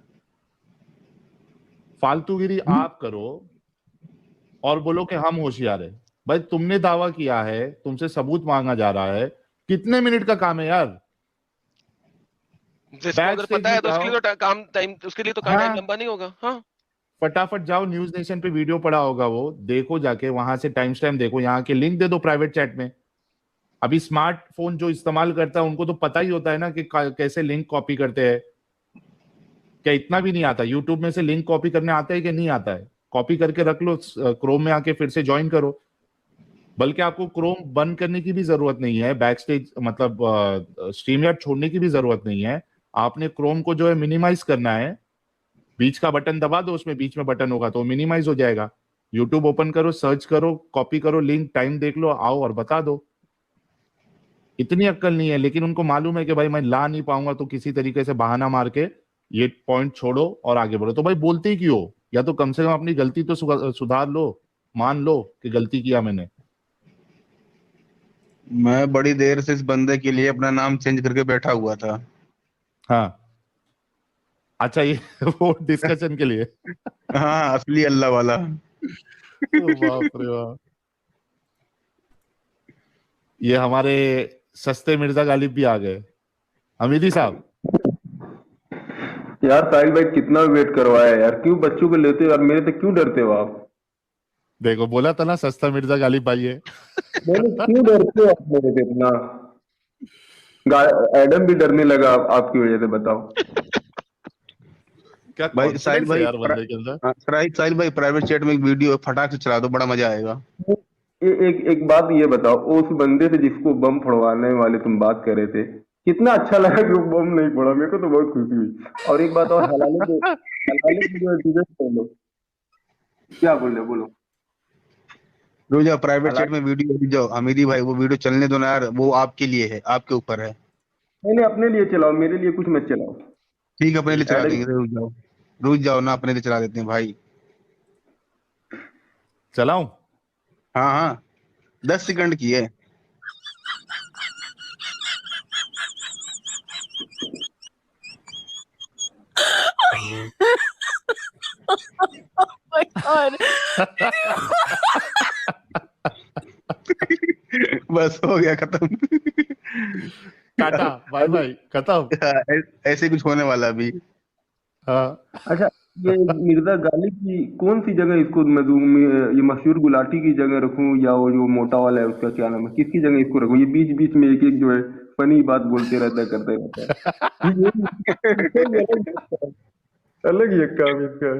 फालतूगिरी आप करो और बोलो कि हम होशियार है। भाई तुमने दावा किया है, तुमसे सबूत मांगा जा रहा है, कितने मिनट का काम है यार? अगर पता है तो उसके लिए तो काम टाइम, उसके लिए तो काम टाइम लंबा नहीं होगा। हाँ फटाफट जाओ, न्यूज नेशन पे वीडियो पड़ा होगा, वो देखो, जाके वहां से टाइम स्टैम्प देखो, यहाँ के लिंक दे दो प्राइवेट चैट में। अभी स्मार्टफोन जो इस्तेमाल करता है उनको तो पता ही होता है ना कि कैसे लिंक कॉपी करते हैं। क्या इतना भी नहीं आता? यूट्यूब में से लिंक कॉपी करने आता है कि नहीं आता है? कॉपी करके रख लो, क्रोम में आके फिर से ज्वाइन करो। बल्कि आपको क्रोम बंद करने की भी जरूरत नहीं है, बैक स्टेज मतलब स्ट्रीमयार्ड छोड़ने की भी जरूरत नहीं है। आपने क्रोम को जो है मिनिमाइज करना है, बीच का बटन दबा दो, उसमें बीच में बटन होगा तो मिनिमाइज हो जाएगा। यूट्यूब ओपन करो, सर्च करो, कॉपी करो लिंक, टाइम देख लो, आओ और बता दो। इतनी अक्ल नहीं है, लेकिन उनको मालूम है कि भाई मैं ला नहीं पाऊंगा, तो किसी तरीके से बहाना मार के ये पॉइंट छोड़ो और आगे बढ़ो। तो भाई बोलते ही क्यों? या तो कम से कम अपनी गलती तो सुधार लो, मान लो कि गलती किया मैंने। मैं बड़ी देर से इस बंदे के लिए अपना नाम चेंज करके बैठा हुआ था। हाँ अच्छा, ये वो डिस्कशन के लिए? हाँ असली अल्लाह वाला। बाप रे बाप, ये हमारे सस्ते मिर्जा गालिब भी आ गए। हमीदी साहब यार साहिल भाई कितना वेट करवाया यार, क्यों बच्चों को लेते हो यार, मेरे से क्यों डरते हो आप? देखो बोला था ना सस्ता मिर्जा गालिब भाई है। क्यों डरते हो आप मेरे से इतना? एडम भी डरने लगा आपकी वजह से, बताओ। क्या भाई साहिल भाई यार बंदे के अंदर। साहिल भाई प्राइवेट चैट में एक वीडियो फटाक से चला दो, बड़ा मजा आएगा। एक बात ये बताओ, उस बंदे से जिसको बम फोड़वाने वाले तुम बात कर रहे थे, कितना अच्छा लगा कि वो बम नहीं फोड़ा, मेरे को तो बहुत खुशी हुई। और एक बात और, हलाले की जो डिबेट कर लो। क्या बोल रहे, बोलो। रोज प्राइवेट चैट में वीडियो जो हमीदी भाई, वो वीडियो चलने दो ना यार, वो आपके लिए है, आपके ऊपर है। नहीं अपने लिए चलाओ, मेरे लिए कुछ मत चलाओ। ठीक है, अपने लिए चला देंगे, रुक जाओ ना, अपने लिए चला देते हैं भाई। चलाऊं? हाँ हाँ, 10 सेकंड की है। बस हो गया, खत्म। टाटा बाय बाय, खत्म। ऐसे कुछ होने वाला अभी। अच्छा, ये मिर्जा गालिब की कौन सी जगह इसको मैं दूं? ये मशहूर गुलाटी की जगह रखूं, या वो जो मोटा वाला है उसका क्या नाम है, किसकी जगह इसको रखूं? ये बीच बीच में एक एक जो है फनी बात बोलते रहता है, करते रहता है। अलग ही एक काम इसका।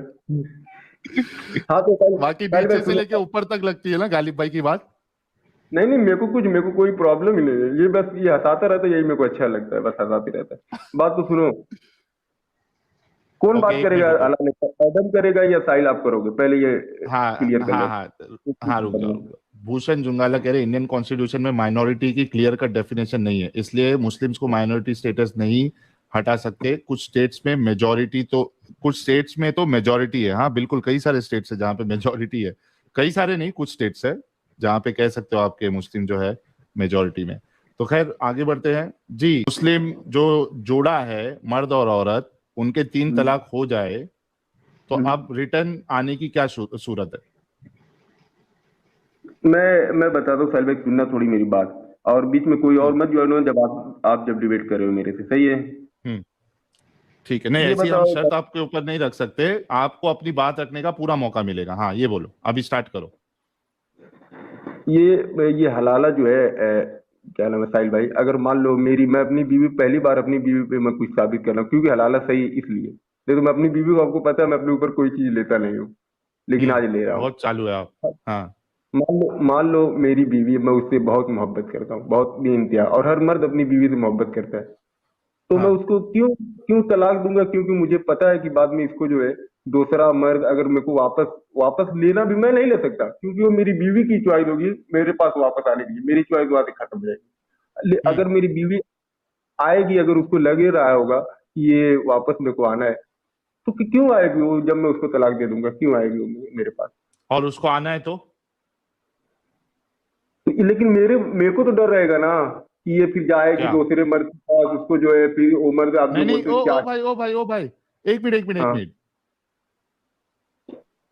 हाँ तो बाकी नीचे से लेके ऊपर तक लगती है ना गालिब भाई की बात। नहीं मेरे को कोई प्रॉब्लम ही नहीं है, ये बस ये हंसाता रहता है, यही मेरे को अच्छा लगता है, बस हंसाते रहता है। बात तो सुनो, कौन बात करेगा? एडम करेगा या साहिल आप करोगे? पहले ये क्लियर कर लो। हाँ रुक जाओ। भूषण जुंगाला कह रहे इंडियन कॉन्स्टिट्यूशन में माइनॉरिटी की क्लियर कट डेफिनेशन नहीं है, इसलिए मुस्लिम्स को माइनॉरिटी स्टेटस नहीं हटा सकते। कुछ स्टेट्स में मेजॉरिटी, तो कुछ स्टेट्स में तो मेजॉरिटी है। हाँ बिल्कुल, कई सारे स्टेट्स है जहाँ पे मेजॉरिटी है, कई सारे नहीं, कुछ स्टेट्स है जहाँ पे कह सकते हो आपके मुस्लिम जो है मेजॉरिटी में। तो खैर आगे बढ़ते हैं जी। मुस्लिम जो जोड़ा है मर्द और औरत, उनके 3 तलाक हो जाए तो अब रिटर्न आने की क्या सूरत है? मैं बताता हूँ साहिल भाई, सुनना थोड़ी मेरी बात, और बीच में कोई और मत ज्वाइन हो जब आप जब डिबेट कर रहे हो मेरे से, सही है? ठीक है, नहीं ऐसी हम शर्त आपके ऊपर नहीं रख सकते, आपको अपनी बात रखने का पूरा मौका मिलेगा। हाँ ये बोलो, अभी स्टार्ट करो। ये हलाला जो है क्या नाम है साहिल भाई, अगर मान लो मैं अपनी बीवी, पहली बार अपनी बीवी पे मैं कुछ साबित कर रहा हूँ, क्योंकि हलाला सही इसलिए, देखो मैं अपनी बीवी को, आपको पता है मैं अपने ऊपर कोई चीज लेता नहीं हूँ, लेकिन आज ले रहा हूँ। बहुत चालू है आप। हाँ मान लो मेरी बीवी, मैं उससे बहुत मोहब्बत करता हूँ, बहुत बेइंतहा, और हर मर्द अपनी बीवी से मोहब्बत करता है, तो मैं उसको क्यों तलाक दूंगा? क्योंकि मुझे पता है कि बाद में इसको जो है दूसरा मर्द अगर मेरे को वापस लेना भी मैं नहीं ले सकता, क्योंकि वो मेरी बीवी की चॉइस होगी मेरे पास वापस आने की, मेरी चॉइस वहां से खत्म हो जाएगी। अगर मेरी बीवी आएगी, अगर उसको लगे रहा होगा कि ये वापस मेरे को आना है, तो क्यों आएगी वो? जब मैं उसको तलाक दे दूंगा, क्यों आएगी वो मेरे पास? और उसको आना है तो लेकिन मेरे को तो डर रहेगा ना कि ये फिर जाएगी दूसरे मर्द के पास, उसको जो है फिर वो मर्द आप जो बोलते हो क्या। ओ भाई एक मिनट।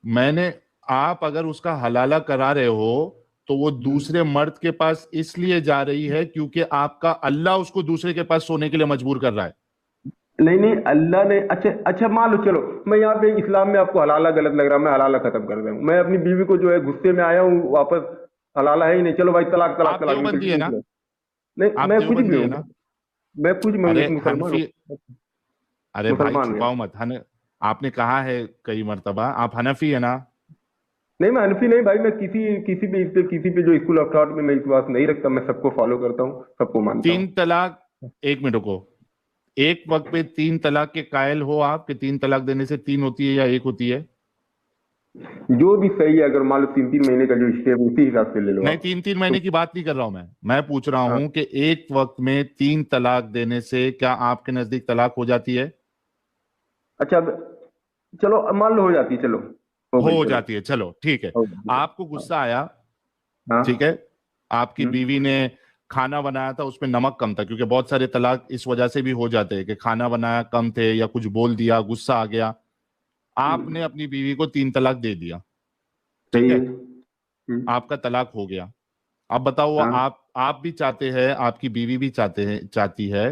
मैंने, आप अगर उसका हलाला करा रहे हो तो वो दूसरे मर्द के पास इसलिए जा रही है क्योंकि आपका अल्लाह उसको दूसरे के पास सोने के लिए मजबूर कर रहा है। नहीं अल्लाह ने, अच्छा मान लो, चलो मैं यहाँ पे इस्लाम में आपको हलाला गलत लग रहा है, मैं हलाला खत्म कर दूं, मैं अपनी बीवी को जो है गुस्से में आया हूँ वापस, हलाला है ही नहीं, चलो भाई तलाक। है ना? नहीं मैं कुछ भी हूँ, मैं कुछ मुसलमान हूँ। अरे भाई छुपाओ मत, आपने कहा है कई मर्तबा आप हनफी है ना? नहीं मैं हनफी नहीं भाई, मैं किसी पे जो स्कूल ऑफ थॉट में मैं विश्वास नहीं रखता, मैं सबको फॉलो करता हूँ, सबको मानता हूँ। 3 तलाक, एक मिनट को, एक वक्त पे 3 तलाक के कायल हो आप कि 3 तलाक देने से 3 होती है या 1 होती है? जो भी सही है, अगर मान लो 3-3 महीने का जो स्टेप उसी हिसाब से ले लो। नहीं 3-3 महीने की बात नहीं कर रहा हूं मैं पूछ रहा हूं कि एक वक्त में 3 तलाक देने से क्या आपके नजदीक तलाक हो जाती है? अच्छा चलो मान लो हो जाती है, चलो हो जाती है, चलो ठीक है। आपको गुस्सा आया, ठीक है, आपकी बीवी ने खाना बनाया था उसमें नमक कम था, क्योंकि बहुत सारे तलाक इस वजह से भी हो जाते हैं कि खाना बनाया कम थे या कुछ बोल दिया, गुस्सा आ गया, आपने अपनी बीवी को 3 तलाक दे दिया, ठीक है, आपका तलाक हो गया। अब बताओ, आप भी चाहते हैं, आपकी बीवी भी चाहती है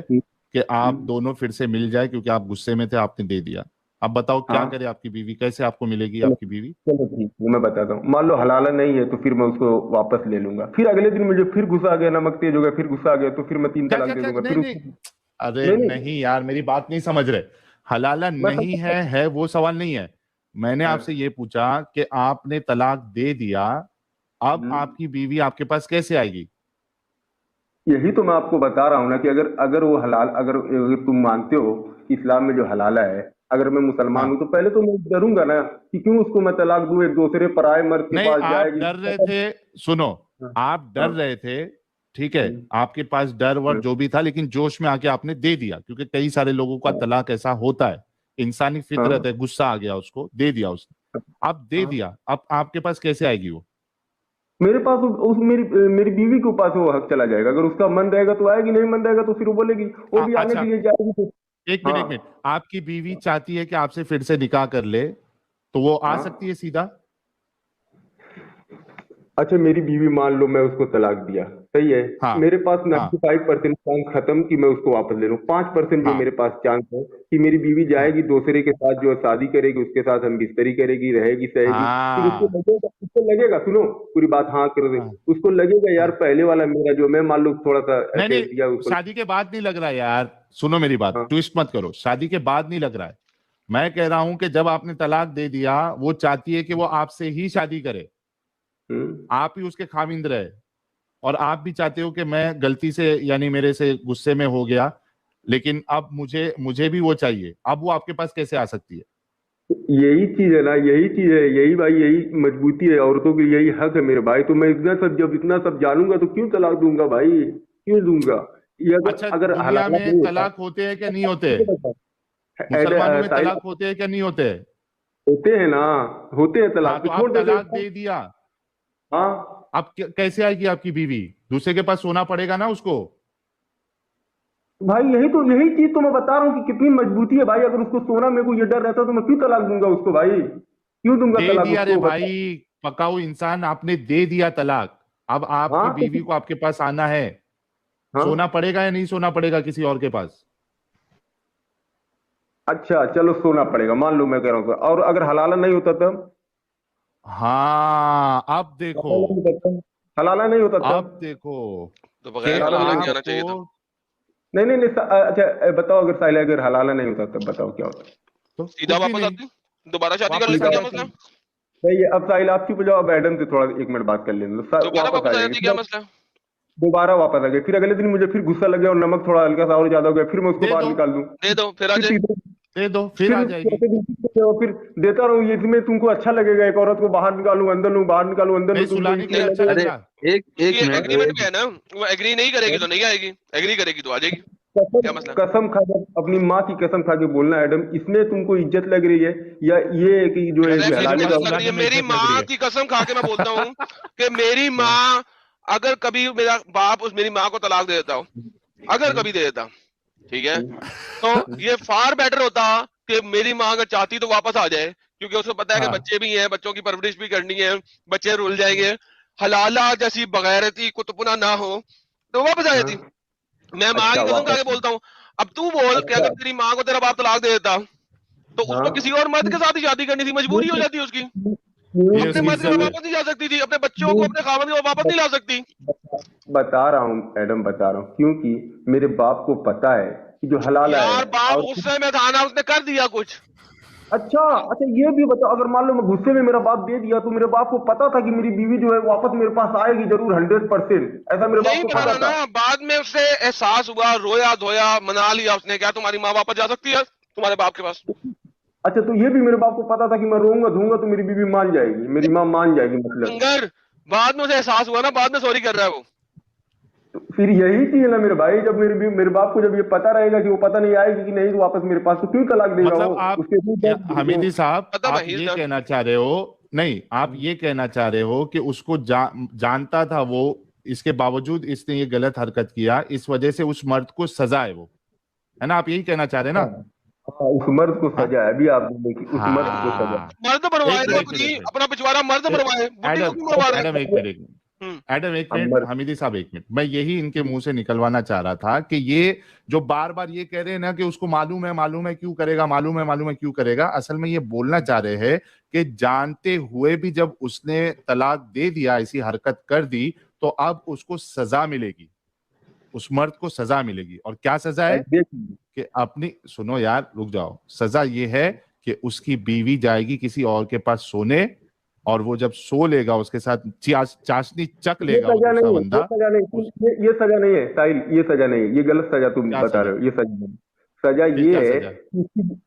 कि आप दोनों फिर से मिल जाए, क्योंकि आप गुस्से में थे, आपने दे दिया। अब बताओ क्या करे आपकी बीवी, कैसे आपको मिलेगी आपकी बीवी? चलो ठीक, वो मैं बताता हूँ। मान लो हलाला नहीं है तो फिर मैं उसको वापस ले लूंगा, फिर अगले दिन मुझे फिर गुस्सा आ गया, नमक तेज हो गया, फिर गुस्सा आ गया, तो फिर मैं 3 तलाक दे दूंगा। फिर अरे नहीं यार, मेरी बात नहीं समझ रहे। हलाला नहीं है वो सवाल नहीं है। मैंने आपसे ये पूछा कि आपने तलाक दे दिया, अब आपकी बीवी आपके पास कैसे आएगी? यही तो मैं आपको बता रहा हूँ ना कि अगर वो हलाल, अगर तुम मानते हो कि इस्लाम में जो हलाला है, अगर मैं मुसलमान हूँ तो पहले तो मैं डरूंगा ना कि क्यों उसको मैं तलाक दूं, एक दूसरे पराये मर्द के पास जाएगी। डर रहे थे, सुनो, आप डर रहे थे, ठीक है, आपके पास डर वर जो भी था, लेकिन जोश में आके आपने दे दिया, क्योंकि कई सारे लोगों का तलाक ऐसा होता है, इंसानी फितरत है, गुस्सा आ गया उसको, दे दिया उसने। अब दे दिया, अब आपके पास कैसे आएगी वो? मेरे पास मेरी बीवी के पास वो हक चला जाएगा। अगर उसका मन रहेगा तो आएगी, नहीं मन रहेगा तो फिर वो बोलेगी, वो भी आने के लिए जाएगी। तो एक मिनट, आपकी बीवी चाहती है कि आपसे फिर से निकाह कर ले, तो वो आ सकती है सीधा? अच्छा, मेरी बीवी मान लो मैं उसको तलाक दिया, सही है, मेरे पास 95% चांस खत्म कि मैं उसको वापस ले लूं। 5% जो मेरे पास चांस है कि मेरी बीवी जाएगी दूसरे के साथ, जो शादी करेगी, उसके साथ हम बिस्तरी करेगी, रहेगी, सहेगी। फिर उसको लगेगा, सुनो पूरी बात, हाँ कर दे, उसको लगेगा यार पहले वाला मेरा जो, मैं मान लो थोड़ा सा शादी के बाद नहीं लग रहा यार, सुनो मेरी बात, ट्विस्ट मत करो, शादी के बाद नहीं लग रहा है। मैं कह रहा हूं कि जब आपने तलाक दे दिया, वो चाहती है कि वो आपसे ही शादी करे, आप ही उसके खामिंद रहे, और आप भी चाहते हो कि मैं गलती से, यानी मेरे से गुस्से में हो गया, लेकिन अब मुझे भी वो चाहिए। अब वो आपके पास कैसे आ सकती है? यही चीज है ना, यही चीज है, यही भाई, यही मजबूती है औरतों की, यही हक है मेरे भाई। तो मैं जब इतना सब जानूंगा तो क्यों तलाक दूंगा भाई, क्यों दूंगा? अगर दुनिया में तलाक होते हैं क्या नहीं होते? मुसलमानों में तलाक होते हैं क्या नहीं होते? होते हैं ना, होते हैं तलाक। तो आप तलाक दे दिया, हाँ, अब कैसे आएगी आपकी बीवी? दूसरे के पास सोना पड़ेगा ना उसको। भाई यही चीज तो मैं बता रहा हूँ कि कितनी मजबूती है भाई। अगर उसको सोना, मेरे को ये डर रहता तो मैं क्यों तलाक दूंगा उसको भाई, क्यों दूंगा तलाक? दे दिया रे भाई, पकाऊ इंसान, आपने दे दिया तलाक, अब आपकी बीवी को आपके पास आना है। सोना पड़ेगा या नहीं सोना पड़ेगा किसी और के पास? अच्छा चलो सोना पड़ेगा, मान लो मैं कह रहा हूँ, और अगर हलाला नहीं होता तब? हाँ, अब देखो, हलाला नहीं होता तब? अब देखो, तो बगैर हलाला नहीं आना चाहिए था। नहीं, अच्छा बताओ, अगर साहिल अगर हलाला नहीं होता तब बताओ क्या होता? तो सीधा वापस आती, दोबारा शादी कर लेती, क्या मसला? सही है। अब साहिल आप चुप जाओ, अब एडम से थोड़ा 1 मिनट बात कर लेंगे, वापस आ जाती, क्या मसला? दोबारा वापस आ गए, फिर अगले दिन मुझे फिर गुस्सा लग गया और नमक थोड़ा हल्का सा और ज्यादा हो गया, फिर मैं उसको बाहर निकाल दूं, दे दो, फिर आ जाए, दे दो, फिर आ जाएगी। फिर देता रहूं, ये इसमें तुमको अच्छा लगेगा एक औरत को बाहर निकालूं अंदर लूं, बाहर निकालूं अंदर लूं, सुलाने के लिए अच्छा लग रहा है। एक एग्रीमेंट भी है ना, वो एग्री नहीं करेगी तो नहीं आएगी, एग्री करेगी तो आ जाएगी। क्या मसला? कसम खा के, अपनी माँ की कसम खा के बोलना एडम, इसमें तुमको इज्जत लग रही है या ये कि जो है? मेरी माँ की कसम खा के मैं बोलता हूँ कि मेरी माँ, अगर कभी मेरा बाप मेरी माँ को तलाक दे देता हो, अगर कभी दे देता, ठीक है, तो ये फार बेटर होता कि मेरी माँ अगर चाहती तो वापस आ जाए, क्योंकि उसको पता है कि बच्चे भी हैं, बच्चों की परवरिश भी करनी है, बच्चे रुल जाएंगे, हलाला जैसी बगैरती कुतपुना ना हो तो वापस आ जाती। मैं माँ की कसम खा के बोलता हूँ। अब तू बोल कि अगर तेरी माँ को तेरा बाप तलाक दे देता तो उसको किसी और मर्द के साथ ही शादी करनी थी, मजबूरी हो जाती उसकी, अपने मर्द के वापस नहीं जा सकती थी, अपने बच्चों को अपने खामद को वापस नहीं ला सकती। बता रहा हूँ एडम, बता रहा हूँ, क्योंकि मेरे बाप को पता है कि जो हलाल है। यार बाप गुस्से में था ना, उसने कर दिया कुछ। अच्छा, ये भी बताओ, अगर मान लो मैं गुस्से में मेरा बाप दे दिया तो मेरे बाप को पता था कि मेरी बीवी जो है वापस मेरे पास आएगी जरूर 100%, ऐसा मेरे बाप को पता था? बाद में उससे एहसास हुआ, रोया धोया, मना लिया उसने, क्या तुम्हारी माँ वापस जा सकती है तुम्हारे बाप के पास? अच्छा, तो ये भी मेरे बाप को पता था कि मैं रोऊंगा धोऊंगा तो मेरी बीवी मान जाएगी, मेरी माँ मान जाएगी, मतलब बाद में उसे एहसास हुआ ना, बाद में सॉरी कर रहा है वो। तो फिर यही चीज है ना मेरे भाई, जब मेरे बाप को जब ये पता रहेगा कि वो पता नहीं आएगी कि नहीं तो वापस मेरे पास, तो क्यों तलाक देगा? मतलब वो आप हमीदी साहब, आप ये कहना चाह रहे हो, नहीं आप ये कहना चाह रहे हो कि उसको जानता था वो, इसके बावजूद इसने ये गलत हरकत किया, इस वजह से उस मर्द को सजा है, वो है ना, आप यही कहना चाह रहे हैं ना? उस मर्द को सजा है, अभी आप बोले कि उस मर्द को सजा, मर्द बनवाए अपना पिछवाड़ा, मर्द बनवाए। एडम एक मिनट, हमीदी साहब एक मिनट, मैं यही इनके मुंह से निकलवाना चाह रहा था कि ये जो बार बार ये कह रहे हैं ना कि उसको मालूम है क्यों करेगा, मालूम है क्यों करेगा, असल में ये बोलना चाह रहे हैं कि जानते हुए भी जब उसने तलाक दे दिया, ऐसी हरकत कर दी, तो अब उसको सजा मिलेगी, उस मर्द को सजा मिलेगी। और क्या सजा है कि अपनी, सुनो यार रुक जाओ, सजा ये है कि उसकी बीवी जाएगी किसी और के पास सोने, और वो जब सो लेगा उसके साथ चाशनी चक लेगा वो दूसरा बंदा। ये सजा नहीं है साहिल, ये सजा नहीं है, ये गलत सजा तुम बता रहे हो। ये सजा नहीं, सजा ये है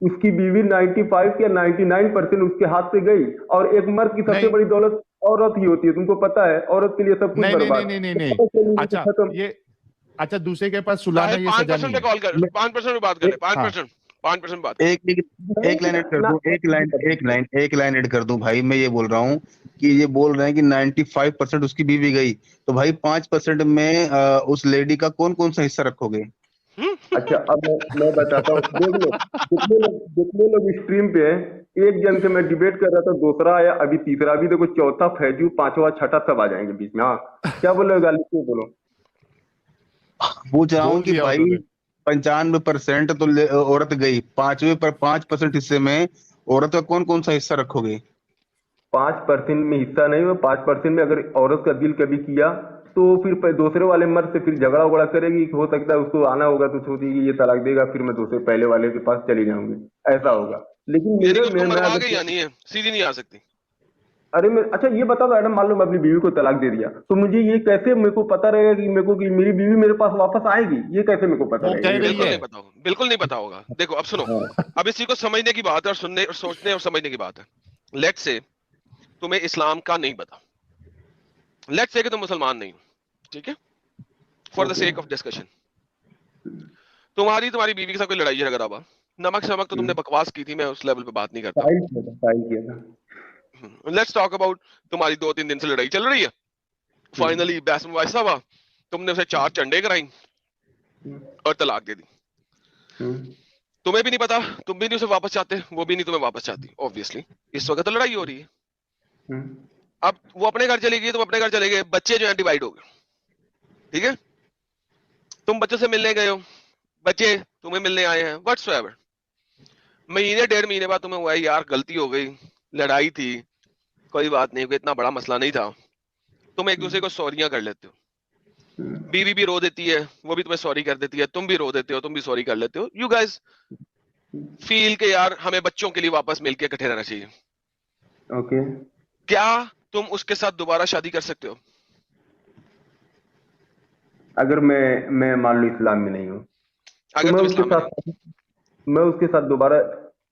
उसकी बीवी 95 या 99% उसके हाथ से गई, और एक मर्द की सबसे बड़ी दौलत औरत ही होती है, तुमको पता है, औरत के लिए सब कुछ बर्बाद। नहीं, अच्छा ये, अच्छा दूसरे के पास सुलाना ये सजा नहीं है। 5% बात करें, 5% बात। एक लाइन ऐड कर दूं भाई, मैं ये बोल रहा हूँ कि ये बोल रहे हैं कि 95% उसकी बीवी गई, तो भाई 5% में उस लेडी का कौन कौन सा हिस्सा रखोगे? अच्छा अब मैं बताता हूँ, देख लो जितने लोग स्ट्रीम पे हैं, एक जन से मैं डिबेट कर रहा था, दूसरा आया, अभी तीसरा, अभी देखो चौथा, फैजू, पांचवा, छठा सब आ जाएंगे बीच में। हाँ क्या बोलो गाली, क्यों बोलो? पूछ रहा हूँ कि भाई 95% तो औरत गई, 5% हिस्से में औरत का कौन कौन सा हिस्सा रखोगे? 5% में हिस्सा नहीं, मैं 5% में अगर औरत का दिल कभी किया तो फिर दूसरे वाले मर्द से फिर झगड़ा उगड़ा करेगी, हो सकता है उसको आना होगा तो सोचेगी ये तलाक देगा, फिर मैं दूसरे पहले वाले के पास चली जाऊंगी, ऐसा होगा। लेकिन सीधी नहीं आ सकती। अरे मैं, अच्छा ये बता दो मैडम, मान लो मैं अपनी बीवी को तलाक दे दिया, तो मुझे ये कैसे मेरे को पता रहेगा कि मेरी बीवी मेरे पास वापस आएगी? ये कैसे मेरे को पता रहेगा? बिल्कुल नहीं पता होगा। देखो अब सुनो, अब इसी को समझने की बात है, और सुनने और सोचने और समझने की बात है। लेट्स से तुम्हें इस्लाम का नहीं पता, लेट्स से कि तुम मुसलमान नहीं हो, ठीक है, for the sake of discussion, तुम्हारी बीवी के साथ कोई लड़ाई झगड़ा हुआ, नमक शमक तो तुमने बकवास की थी, मैं उस लेवल पे बात नहीं करता। लेट्स टॉक अबाउट तुम्हारी 2-3 दिन से लड़ाई चल रही है, फाइनली बहस में वैसा हुआ, तुमने उसे 4 चंडे कराई और तलाक दे दी। तुम्हें भी नहीं पता, तुम भी नहीं उसे वापस चाहते, वो भी नहीं तुम्हें वापस चाहती, ऑब्वियसली इस वक्त तो लड़ाई हो रही है। अब वो अपने घर चली गई, तुम अपने घर चले गए, बच्चे जो है डिवाइड हो गए, ठीक है, तुम बच्चों से मिलने गए हो, बच्चे तुम्हें मिलने आए हैं, व्हाटसोएवर, महीने 1.5 महीने बाद तुम्हें हुआ यार गलती हो गई, लड़ाई थी, कोई बात नहीं, इतना बड़ा मसला नहीं था, तुम एक दूसरे को सॉरियां कर लेते हो, बीवी भी रो देती है, वो भी तुम्हें सॉरी कर देती है, तुम भी रो देते हो, तुम भी सॉरी कर लेते हो, यू गाइस फील के यार हमें बच्चों के लिए वापस मिलके इकट्ठे रहना चाहिए। ओके, क्या तुम उसके साथ दोबारा शादी कर सकते हो? अगर मैं मान लो इस्लाम में नहीं हूँ, तो मैं उसके साथ दोबारा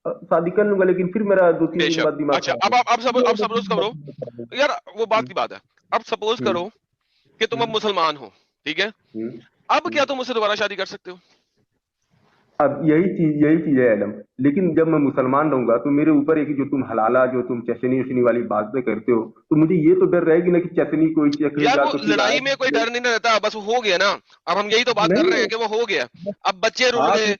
शादी कर लूंगा, लेकिन फिर मेरा 2-3 दिन बाद दिमाग। अच्छा अब सपोज करो यार, वो बात की बात है, अब सपोज करो कि तुम अब मुसलमान हो, ठीक है, अब क्या तुम उससे दोबारा शादी कर सकते हो? अब यही चीज है एडम, लेकिन जब मैं मुसलमान रहूंगा तो मेरे ऊपर एक जो तुम हलाला, जो तुम चशनी उशनी वाली बातें करते हो, तो मुझे ये तो डर रहेगी ना कि चशनी कोई तो लड़ाई में कोई डर नहीं रहता, बस हो गया ना, अब हम यही तो बात कर रहे हैं कि वो हो गया, अब बच्चे रुल गए।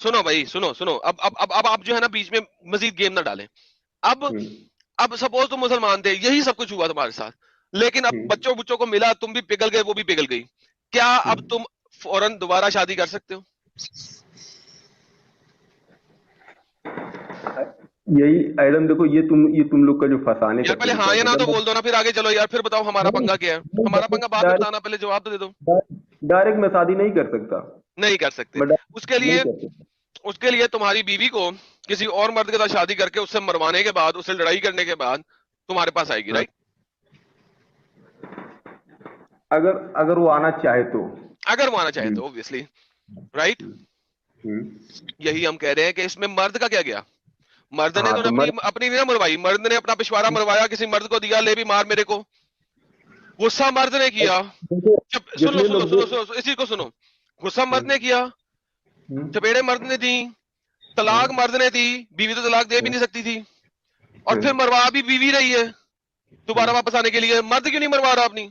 सुनो भाई, सुनो, अब आप जो है ना बीच में मजीद गेम ना डालें। अब सपोज तुम मुसलमान थे, यही सब कुछ हुआ तुम्हारे साथ, लेकिन अब बच्चों को मिला, तुम भी पिघल गए, वो भी पिघल गई, क्या अब तुम फौरन दोबारा शादी कर सकते हो? यही एडम देखो, ये तुम लोग का जो फंसाने यार पहले हाँ या ना तो बोल दो ना, फिर आगे चलो यार, फिर बताओ हमारा पंगा क्या है, हमारा पंगा बाद में बताना, पहले जवाब तो दे दो। डायरेक्ट मैं शादी नहीं कर सकता, नहीं कर सकते, उसके लिए तुम्हारी बीवी को किसी और मर्द के साथ शादी करके उससे मरवाने के बाद, उससे लड़ाई करने के बाद तुम्हारे पास आएगी, राइट? अगर वो आना चाहे तो, ऑब्वियसली, राइट? यही हम कह रहे हैं कि इसमें मर्द का क्या गया? मर्द ने तो अपनी नहीं मरवाई, मर्द ने अपना पिछवाड़ा मरवाया, किसी मर्द को दिया, ले भी मार मेरे को, गुस्सा मर्द ने किया। सुनो इसी को सुनो, गुस्सा मर्द ने किया, चपेड़े मर्द ने दी, तलाक मर्द ने दी, बीवी तो तलाक दे भी नहीं सकती थी, और फिर मरवा भी बीवी रही है दोबारा वापस आने के लिए, मर्द क्यों नहीं मरवा रहा अपनी?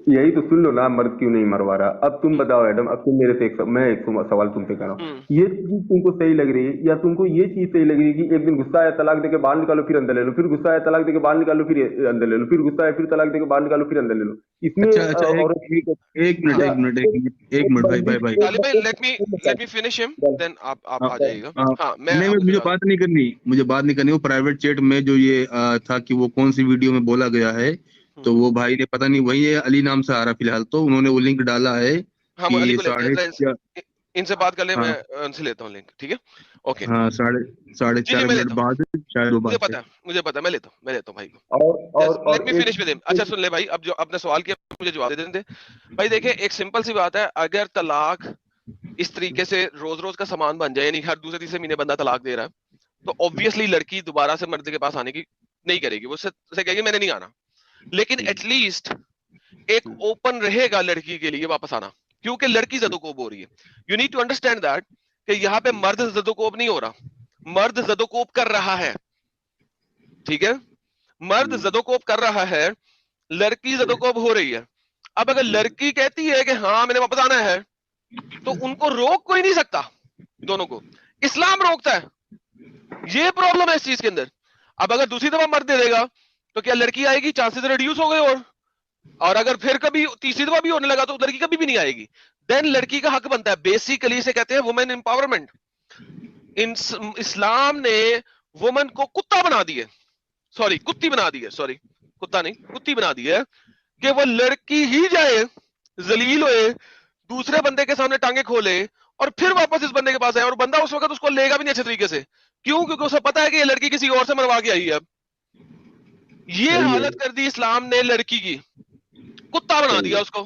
यही तो सुन लो ना, मर्द क्यों नहीं मरवा रहा। अब तुम बताओ एडम, अब तुम मेरे से मैं एक सवाल तुमसे कर रहा हूँ, ये चीज तुमको सही लग रही है या तुमको ये चीज सही लग रही है कि एक दिन गुस्सा आया तलाक देके बाहर निकालो फिर अंदर ले लो, फिर गुस्सा आया तलाक देके बाहर निकालो फिर अंदर ले लो, फिर गुस्सा आया फिर तलाक देके बाहर निकालो फिर अंदर ले लो। इसमें एक मिनट भाई let me finish him, then आप आ जाइएगा। हाँ, मुझे बात नहीं करनी, वो प्राइवेट चैट में जो ये था कि वो कौन सी वीडियो में बोला गया है, तो वो भाई ने पता नहीं, वही है अली नाम से आ रहा फिलहाल, तो उन्होंने वो लिंक डाला है कि इनसे बात कर ले। मैं उनसे लेता हूँ लिंक, ठीक है? ओके, हाँ, 4.5 मिनट बाद शायद वो मुझे पता मैं लेता हूँ भाई को। Late me finish with him. अच्छा सुन ले भाई, अब जो आपने सवाल किया मुझे जवाब दे देते। भाई देखिए, एक सिंपल सी बात है, अगर तलाक इस तरीके से रोज रोज का सामान बन जाए, यानी हर दूसरे तीसरे महीने बंदा तलाक दे रहा है, तो ऑब्वियसली लड़की दोबारा से मर्द के पास आने की नहीं करेगी, वो उससे कहेगी मैंने नहीं आना। लेकिन एटलीस्ट एक ओपन रहेगा लड़की के लिए वापस आना, क्योंकि लड़की ज़दोकोब हो रही है। You need to understand that कि यहाँ पे मर्द ज़दोकोब नहीं हो रहा, मर्द ज़दोकोब कर रहा है, ठीक है? मर्द ज़दोकोब कर रहा है, लड़की ज़दोकोब हो रही है। अब अगर लड़की कहती है कि हाँ मैंने वापस आना है, तो उनको रोक कोई नहीं सकता, दोनों को इस्लाम रोकता है। ये प्रॉब्लम है इस चीज के अंदर। अब अगर दूसरी दफा मर्द दे देगा तो क्या लड़की आएगी? चांसेस रिड्यूस हो गए। और अगर फिर कभी तीसरी दफा भी होने लगा तो लड़की कभी भी नहीं आएगी। देन लड़की का हक बनता है, बेसिकली इसे कहते हैं वुमेन एम्पावरमेंट। इस्लाम ने वुमन को कुत्ता बना दिए, सॉरी कुत्ती बना दी है, सॉरी कुत्ता नहीं कुत्ती बना दी है, कि वो लड़की ही जाए जलील होए, दूसरे बंदे के सामने टांगे खोले और फिर वापस इस बंदे के पास आए, और बंदा उस वक्त उसको लेगा भी नहीं अच्छे तरीके से। क्यों? क्योंकि उसे पता है कि ये लड़की किसी और से मरवा के आई है। ये हालत कर दी इस्लाम ने लड़की की, कुत्ता बना दिया उसको,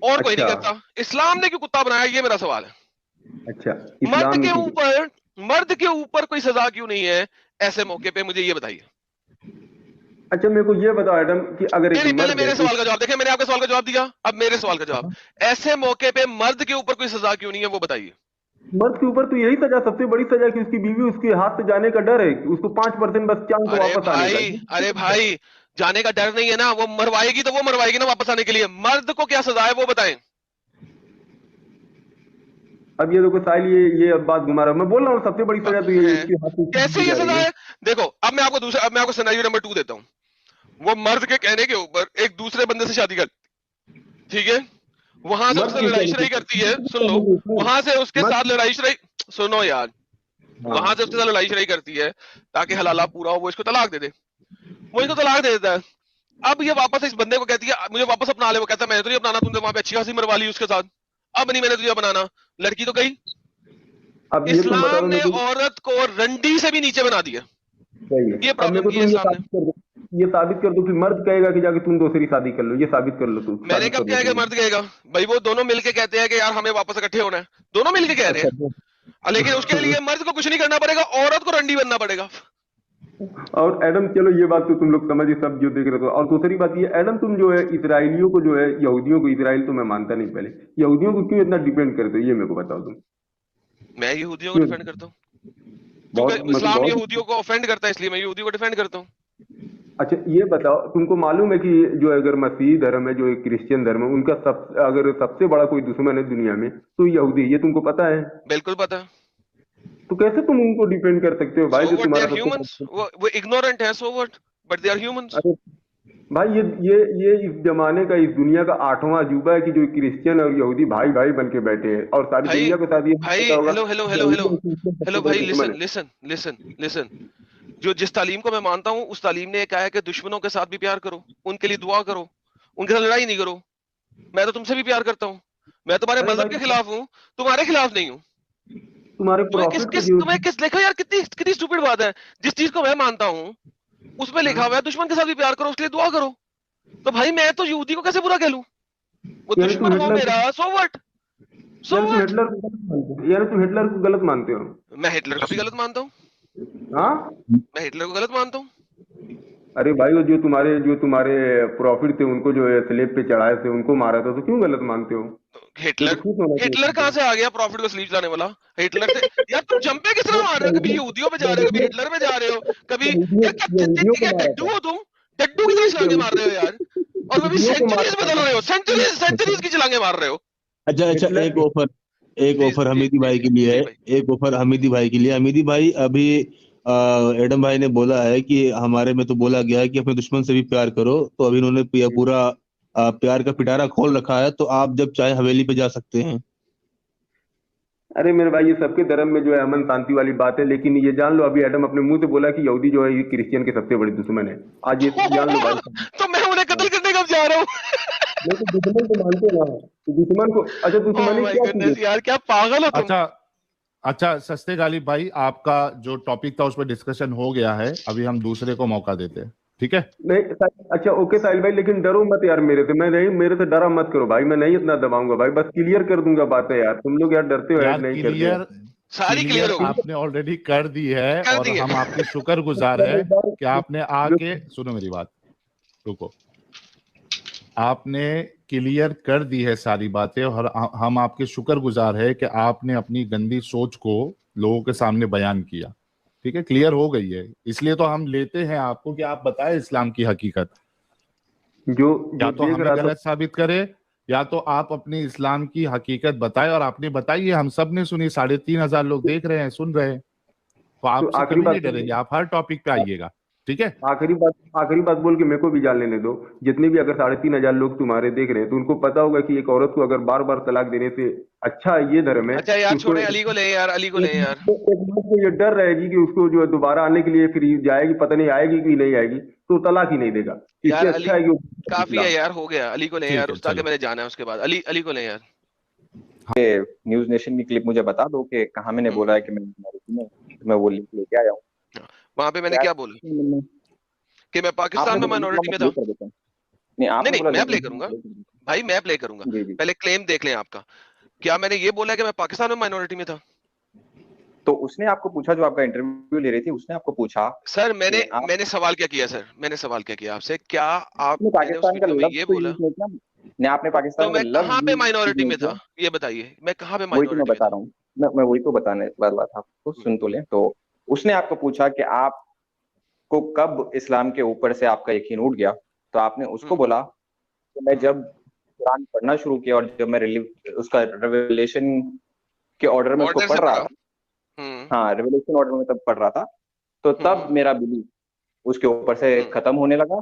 और कोई नहीं करता। इस्लाम ने क्यों कुत्ता बनाया, ये मेरा सवाल है। अच्छा, मर्द के ऊपर कोई सजा क्यों नहीं है ऐसे मौके पे, मुझे ये बताइए। अच्छा, मेरे को ये बताओ एडम कि अगर पहले मेरे सवाल का जवाब देखें, मैंने आपके सवाल का जवाब दिया, अब मेरे सवाल का जवाब, ऐसे मौके पे मर्द के ऊपर कोई सजा क्यों नहीं है, वो बताइए। मर्द के ऊपर तो यही सजा, सबसे बड़ी सजा कि उसकी बीवी उसके हाथ से जाने का डर है, उसको 5% बस चांस वापस आने का। अरे भाई, जाने का डर नहीं है ना, वो मरवाएगी तो वो मरवाएगी ना वापस आने के लिए। मर्द को क्या सजा है वो बताएं। अब ये देखो साहिल, ये अब बात घुमा रहा हूं, मैं बोल रहा हूँ सबसे बड़ी सजा तो ये है। कैसे ये सजा है? देखो, अब मैं आपको सिनेरियो नंबर 2 देता हूँ। वो मर्द के कहने के ऊपर एक दूसरे बंदे से शादी कर, ठीक है, वहां से उससे लड़ाई शराई करती है, सुन लो, वहां से उसके साथ लड़ाई शराई, सुनो यार, वहां से उसके साथ लड़ाई शराई करती है ताकि हलाला पूरा हो, वो इसको तलाक दे दे, वो इसको तलाक दे देता है। अब ये वापस इस बंदे को कहती है मुझे वापस अपना ले, वो कहता है मैंने तो नहीं अपनाना, तुमने वहां पे अच्छी खासी मरवा ली उसके साथ, अब नहीं मैंने तुझे अपनाना, लड़की तो गई। इस्लाम ने औरत को रंडी से भी नीचे बना दिया। ये प्रॉब्लम की है इस्लाम ने। ये साबित कर दो, फिर मर्द कहेगा कि जाके तुम दूसरी शादी कर लो, ये साबित कर लो तू। मैंने कब कहा कि मर्द कहेगा? भाई वो दोनों मिलके कहते हैं कि यार हमें वापस इकट्ठे होना है, दोनों मिलके कह रहे हैं, लेकिन उसके लिए मर्द को कुछ नहीं करना पड़ेगा, औरत को रंडी बनना पड़ेगा। और एडम, चलो ये बात तो तुम लोग समझिए, सब जो देख रहे हो। और दूसरी बात ये एडम, तुम जो है इसराइलियों को जो है, यहूदियों को, इसराइल तो मैं मानता नहीं, पहले यहूदियों को क्यों इतना डिपेंड करते हो, ये मेरे को बताओ तुम। मैं यहूदियों को डिफेंड करता हूँ, इस्लाम यहूदियों को ऑफेंड करता है, इसलिए मैं यहूदियों को डिफेंड करता हूँ। अच्छा, ये बताओ, तुमको मालूम है कि जो अगर मसीही धर्म है, जो एक क्रिश्चियन धर्म है, उनका अगर सबसे बड़ा कोई दुश्मन है दुनिया में तो यहूदी, ये तुमको पता है? बिल्कुल पता है। तो कैसे तुम उनको डिफेंड कर सकते हो भाई? वो इग्नोरेंट है, so what, but they are humans. भाई ये इस जमाने का, इस दुनिया का 8वां अजूबा है कि जो क्रिश्चियन और यहूदी भाई भाई बन के बैठे हैं और सारी दुनिया के साथ ये भाई। हेलो भाई, लिसन, जो जिस तालीम को मैं मानता हूँ उस तालीम ने कहा है कि दुश्मनों के साथ भी प्यार करो, उनके लिए दुआ करो, उनके साथ लड़ाई नहीं करो। मैं तो तुमसे भी प्यार करता हूँ, मैं तुम्हारे मजहब के खिलाफ हूँ, तुम्हारे खिलाफ नहीं हूँ। तुम्हें किस देखो यार, कितनी स्टूपिड बात है। जिस चीज को मैं मानता हूँ उसमें लिखा हुआ है दुश्मन के साथ भी प्यार करो, उसके लिए दुआ करो। तो भाई मैं तो यहूदी को कैसे बुरा कह लूं? वो दुश्मन हो मेरा, सो व्हाट? यार तुम हिटलर को गलत मानते हो? मैं हिटलर को भी गलत मानता हूँ। हाँ, मैं हिटलर को गलत मानता हूँ। अरे भाई, वो जो तुम्हारे प्रॉफिट थे, उनको जो है स्लेब पे चढ़ाए थे, उनको मारा था, तो क्यों गलत मानते हो? हिटलर कहाँ से आ गया प्रॉफिट को स्लीव चलाने वाला? हिटलर से यार तुम जंपे किस तरह मार रहे हो? कभी यहूदियों पे जा रहे हो, कभी हिटलर पे जा रहे हो, कभी डड्डू हो तुम, डड्डू की तरह चला के मार रहे हो यार। और वो भी सेंचुरीज बदल रहे हो, सेंचुरीज की छलांगे मार रहे हो। अच्छा, एक ऑफर हमीदी भाई के लिए है, एक ऑफर हमीदी भाई के लिए। हमीदी भाई, अभी एडम भाई ने बोला है कि हमारे में तो बोला गया है कि अपने दुश्मन से भी प्यार करो, तो अभी इन्होंने पूरा प्यार का पिटारा खोल रखा है, तो आप जब चाहे हवेली पे जा सकते हैं। अरे मेरे भाई, ये सबके धर्म में जो है अमन शांति वाली बात है, लेकिन ये जान लो अभी एडम अपने मुंह से बोला कि यहूदी जो है ये क्रिश्चियन के सबसे बड़ी दुश्मन है। आज ये जान लो भाई। तो मैं उन्हें कत्ल करने कब जा रहा हूँ? दुश्मन को मानते हो ना, दुश्मन को। अच्छा, दुश्मनी क्या चीज़ है? यार क्या पागल हो तुम? अच्छा सस्ते गालिब भाई, आपका जो टॉपिक था उस पर डिस्कशन हो गया है, अभी हम दूसरे को मौका देते हैं, ठीक है? नहीं, अच्छा ओके साहिल भाई, लेकिन डरो मत यार मेरे से। मैं नहीं, मेरे से डरा मत करो भाई, मैं नहीं इतना दबाऊंगा भाई, बस क्लियर कर दूंगा बातें यार। तुम लोग यार डरते हो यार, नहीं क्लियर सारी क्लियर हो आपने ऑलरेडी कर दी है, और हम आपके शुक्रगुजार है कि आपने आके, सुनो मेरी बात, रुको, आपने क्लियर कर दी है सारी बातें, और हम आपके शुक्रगुजार है कि आपने अपनी गंदी सोच को लोगों के सामने बयान किया, ठीक है? क्लियर हो गई है, इसलिए तो हम लेते हैं आपको कि आप बताएं इस्लाम की हकीकत। जो या तो हमें गलत साबित करे, या तो आप अपनी इस्लाम की हकीकत बताएं, और आपने बताई है, हम सब ने सुनी, 3,500 लोग देख रहे हैं, सुन रहे हैं, तो आप कभी नहीं डरेंगे, आप हर टॉपिक पे आइएगा, ठीक है? आखिरी बात बोल के मेरे को भी जान लेने दो। जितने भी अगर 3,500 लोग तुम्हारे देख रहे हैं, तो उनको पता होगा कि एक औरत को अगर बार बार तलाक देने से अच्छा ये धर्म है। अच्छा यार छोड़े, अली को ले यार, अली को ले यार। तो ये डर रहेगी कि उसको जो है दोबारा आने के लिए फिर जाएगी, पता नहीं आएगी कि नहीं आएगी, तो तलाक ही नहीं देगा। इससे अच्छा है कि काफी है यार, हो गया। अली को ले यार, उसका मैंने जाना है, उसके बाद अली को ले यार। न्यूज नेशन की क्लिप मुझे बता दो कि कहाँ मैंने बोला है कि मैं वो लिंक लेके आया हूँ। वहां पे मैंने क्या बोला कि मैं पाकिस्तान में माइनॉरिटी में था? नहीं, मैं प्ले करूंगा भाई, मैं प्ले करूंगा। पहले क्लेम देख लें आपका। क्या मैंने ये बोला कि मैं पाकिस्तान में माइनॉरिटी में था? तो उसने आपको पूछा, जो आपका इंटरव्यू ले रही थी, उसने आपको पूछा? सर मैंने सवाल क्या किया? सर मैंने सवाल क्या किया आपसे? क्या आप पाकिस्तान का लफ्ज़ ये बोला ने आपने पाकिस्तान में कहाँ पे माइनॉरिटी में था, ये बताइए। मैं कहाँ पे माइनॉरिटी में बता रहा हूँ, मैं वही तो बताने वाला था आपको, सुन तो ले। तो उसने आपको पूछा कि आपको कब इस्लाम के ऊपर से आपका यकीन उठ गया, तो आपने उसको बोला कि मैं जब कुरान पढ़ना शुरू किया और जब मैं उसका रेवलेशन के ऑर्डर में उसको पढ़ रहा था, हाँ रेवलेशन ऑर्डर में तब पढ़ रहा था, तो तब मेरा बिलीफ उसके ऊपर से खत्म होने लगा।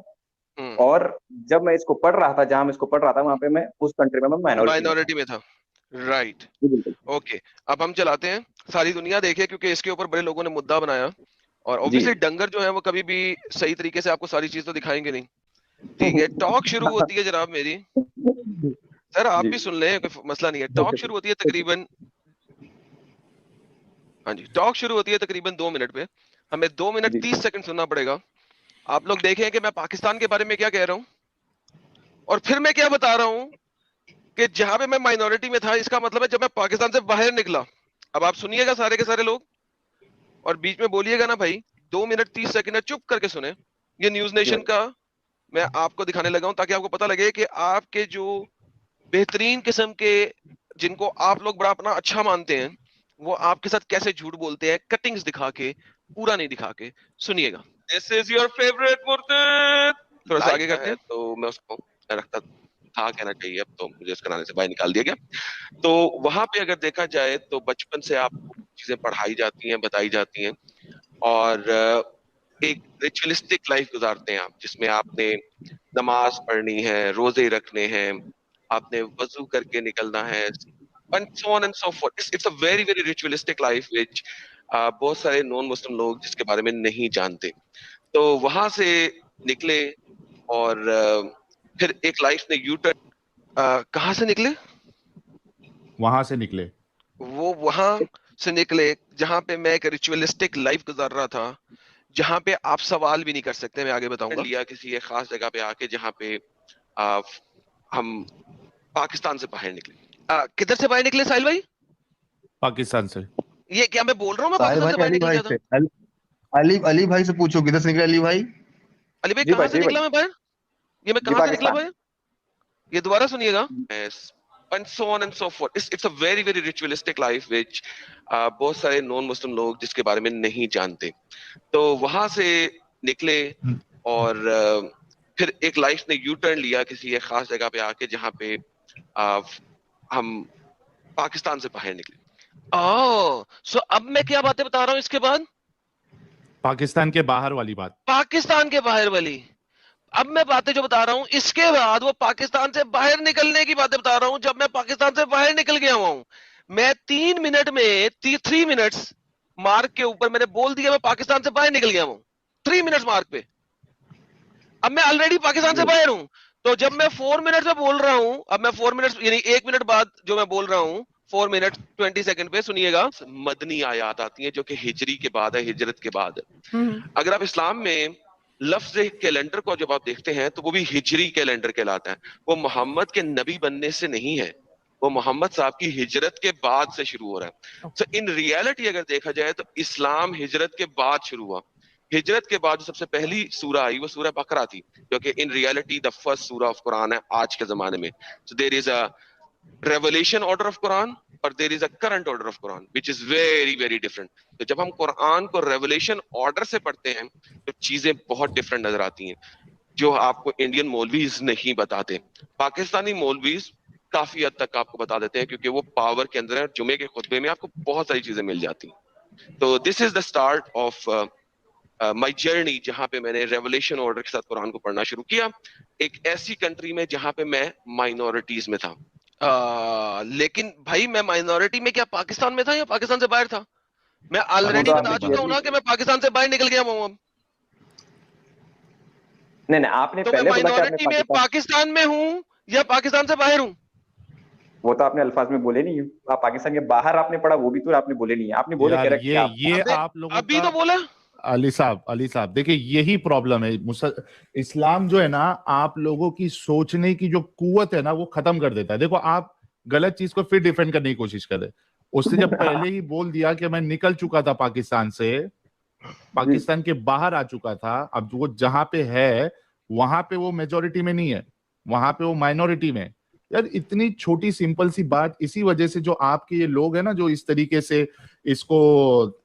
और जब मैं इसको पढ़ रहा था, जहां मैं इसको पढ़ रहा था, वहां पे मैं उस कंट्री में माइनॉरिटी में था। Right, okay. अब हम चलाते हैं, सारी दुनिया देखे, क्योंकि इसके ऊपर बड़े लोगों ने मुद्दा बनाया, और ऑब्वियसली डंगर जो है वो कभी भी सही तरीके से आपको सारी चीज तो दिखाएंगे नहीं, ठीक है? टॉक शुरू होती है जनाब मेरी, सर आप भी सुन लें, कोई मसला नहीं है। टॉक शुरू होती है तकरीबन, हाँ जी, टॉक शुरू होती है तकरीबन 2 मिनट पे, हमें 2 मिनट 30 सेकंड सुनना पड़ेगा। आप लोग देखें कि मैं पाकिस्तान के बारे में क्या कह रहा हूँ, और फिर मैं क्या बता रहा हूँ कि जहां पे मैं माइनॉरिटी में था, इसका मतलब है जब मैं पाकिस्तान से बाहर निकला। अब आप सुनिएगा सारे के सारे लोग, और बीच में बोलिएगा ना भाई। 2 मिनट 30 सेकंड चुप करके सुने। ये न्यूज नेशन का मैं आपको दिखाने लगा हूं, ताकि आपको पता लगे कि आपके जो बेहतरीन किस्म के, जिनको आप लोग बड़ा अपना अच्छा मानते हैं, वो आपके साथ कैसे झूठ बोलते हैं, कटिंग्स दिखा के, पूरा नहीं दिखा के। सुनिएगा। दिस इज योर फेवरेट मुर्तद। थोड़ा सा आगे करते हैं, तो मैं उसको रखता था, कहना चाहिए, अब तो मुझे इसका नाम से बाहर निकाल दिया गया। तो वहां पे अगर देखा जाए तो बचपन से आपको चीजें पढ़ाई जाती हैं, बताई जाती हैं, और एक रिचुअलिस्टिक लाइफ गुजारते हैं आप, जिसमें आपने नमाज पढ़नी है, रोजे रखने हैं, आपने वजू करके निकलना है, and so on and so forth. It's a very very ritualistic life which बहुत सारे नॉन मुस्लिम लोग जिसके बारे में नहीं जानते। तो वहां से निकले, और फिर एक लाइफ ने यू टर्न। कहाँ से निकले? वहां से निकले जहां पे मैं एक रिचुअलिस्टिक लाइफ गुजार रहा था, जहां पे आप सवाल भी नहीं कर सकते। मैं आगे बताऊंगा। लिया किसी एक खास जगह पे आके, जहां पे हम पाकिस्तान से बाहर निकले। किधर से बाहर निकले साहिल भाई? पाकिस्तान से। ये क्या मैं बोल रहा हूँ? मैं पाकिस्तान से बाहर निकल गया था। अली भाई से पूछो किधर से निकले अली भाई? अली भाई कहाँ से निकला मैं बाहर? ये मैं कहाँ से निकला भाई? ये दोबारा सुनिएगा। And so on and so forth. It's a very very ritualistic life which बहुत सारे नॉन मुस्लिम लोग जिसके बारे में नहीं जानते। तो वहां से निकले, और फिर एक लाइफ ने यू टर्न लिया किसी एक खास जगह पे आके जहां पे हम पाकिस्तान से बाहर निकले। सो अब मैं क्या बातें बता रहा हूं इसके बाद? पाकिस्तान के बाहर वाली बात, पाकिस्तान के बाहर वाली। अब मैं बातें जो बता रहा हूं इसके बाद वो पाकिस्तान से बाहर निकलने की बातें बता रहा हूं। जब मैं पाकिस्तान से बाहर निकल गया हूं, मैं 3 मिनट में 3 मिनट्स मार्क के ऊपर मैंने बोल दिया मैं पाकिस्तान से बाहर निकल गया हूं, 3 मिनट्स मार्क पे। अब मैं ऑलरेडी पाकिस्तान से बाहर हूं। तो जब मैं 4 मिनट में बोल रहा हूं, अब मैं 4 मिनट यानी 1 मिनट बाद जो मैं बोल रहा हूं 4 मिनट 20 सेकंड पे सुनिएगा, मदनी आयात आती है जो कि हिजरी के बाद है, हिजरत के बाद है। अगर आप इस्लाम में लफ्ज कैलेंडर को जब आप देखते हैं तो वो भी हिजरी कैलेंडर कहलाता है। वो मोहम्मद के नबी बनने से नहीं है, वो मोहम्मद साहब की हिजरत के बाद से शुरू हो रहा है। तो इन रियलिटी अगर देखा जाए तो इस्लाम हिजरत के बाद शुरू हुआ। हिजरत के बाद जो सबसे पहली सूरा आई वो सूरा बकरा थी, जो कि इन रियलिटी द फर्स्ट सूरा ऑफ कुरान है आज के जमाने में। So there is a revelation order of Quran और there is a current order of Quran which is very very different. तो जब हम कुरान को रेवलेशन ऑर्डर से पढ़ते हैं तो चीजें बहुत डिफरेंट नजर आती हैं, जो आपको इंडियन मौलवीज नहीं बताते। पाकिस्तानी मौलवीज काफी हद तक आपको बता देते हैं क्योंकि वो पावर के अंदर है। जुमे के खुतबे में आपको बहुत सारी चीजें मिल जाती हैं। तो this is the start of my journey, जहां पे मैंने रेवलेशन ऑर्डर के साथ कुरान को पढ़ना शुरू किया, एक ऐसी कंट्री में जहां पे मैं माइनॉरिटीज में था। लेकिन भाई मैं माइनॉरिटी में क्या पाकिस्तान में था या पाकिस्तान से बाहर था? मैं ऑलरेडी बता चुका हूं ना कि मैं पाकिस्तान से बाहर निकल गया हूं। नहीं आपने तो पहले मैं माइनॉरिटी में पाकिस्तान में हूं या पाकिस्तान से बाहर हूं? वो तो आपने अल्फाज में बोले नहीं। आप पाकिस्तान के बाहर आपने पढ़ा वो भी तो आपने बोले नहीं है। आपने बोले ये आप लोगों अभी तो बोला अली साहब देखिए यही प्रॉब्लम है। इस्लाम जो है ना, आप लोगों की सोचने की जो कुव्वत है ना वो खत्म कर देता है। देखो आप गलत चीज को फिर डिफेंड करने की कोशिश कर रहे, उसने जब पहले ही बोल दिया कि मैं निकल चुका था पाकिस्तान से, पाकिस्तान के बाहर आ चुका था, अब वो जहां पे है वहां पे वो मेजोरिटी में नहीं है, वहां पे वो माइनॉरिटी में। यार इतनी छोटी सिंपल सी बात, इसी वजह से जो आपके ये लोग हैं ना जो इस तरीके से इसको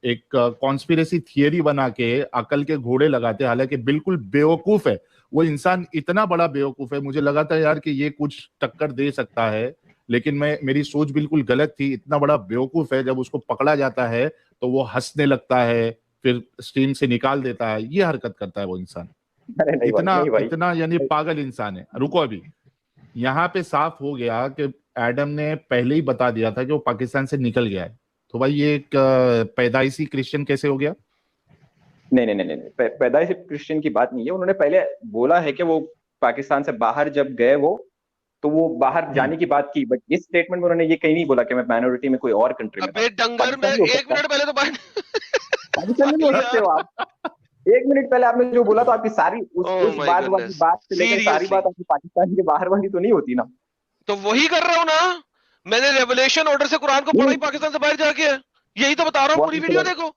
एक कॉन्स्पिरेसी थियरी बना के अकल के घोड़े लगाते, हालांकि बिल्कुल बेवकूफ है वो इंसान, इतना बड़ा बेवकूफ है। मुझे लगा था यार कि ये कुछ टक्कर दे सकता है, लेकिन मेरी सोच बिल्कुल गलत थी। इतना बड़ा बेवकूफ है, जब उसको पकड़ा जाता है तो वो हंसने लगता है, फिर स्ट्रीम से निकाल देता है, ये हरकत करता है वो इंसान। इतना यानी पागल इंसान है। रुको, अभी यहाँ पे साफ हो गया कि एडम ने पहले ही बता दिया था कि वो पाकिस्तान से निकल गया है, तो भाई ये एक पैदाइशी क्रिश्चियन कैसे हो गया? नहीं, पैदाइशी क्रिश्चियन की बात नहीं है। उन्होंने पहले बोला है कि वो पाकिस्तान से बाहर जब गए तो वो बाहर जाने की बात की, बट इस स्टेटमेंट में उन्होंने ये कहीं नहीं बोला कि मैं माइनॉरिटी में कोई और कंट्री में। अबे डंगर में 1 मिनट पहले तो पाकिस्तान में हो सकते हो आप। 1 मिनट पहले आपने जो बोला तो आपकी सारी उस बात वाली बात से लेकर सारी बात आपकी पाकिस्तान के बाहर वाली तो नहीं होती ना। तो वही कर रहा हूँ ना, मैंने रेवलेशन ऑर्डर से कुरान को पढ़ा ही पाकिस्तान से बाहर जाके, यही तो बता रहा हूँ। पूरी वीडियो देखो,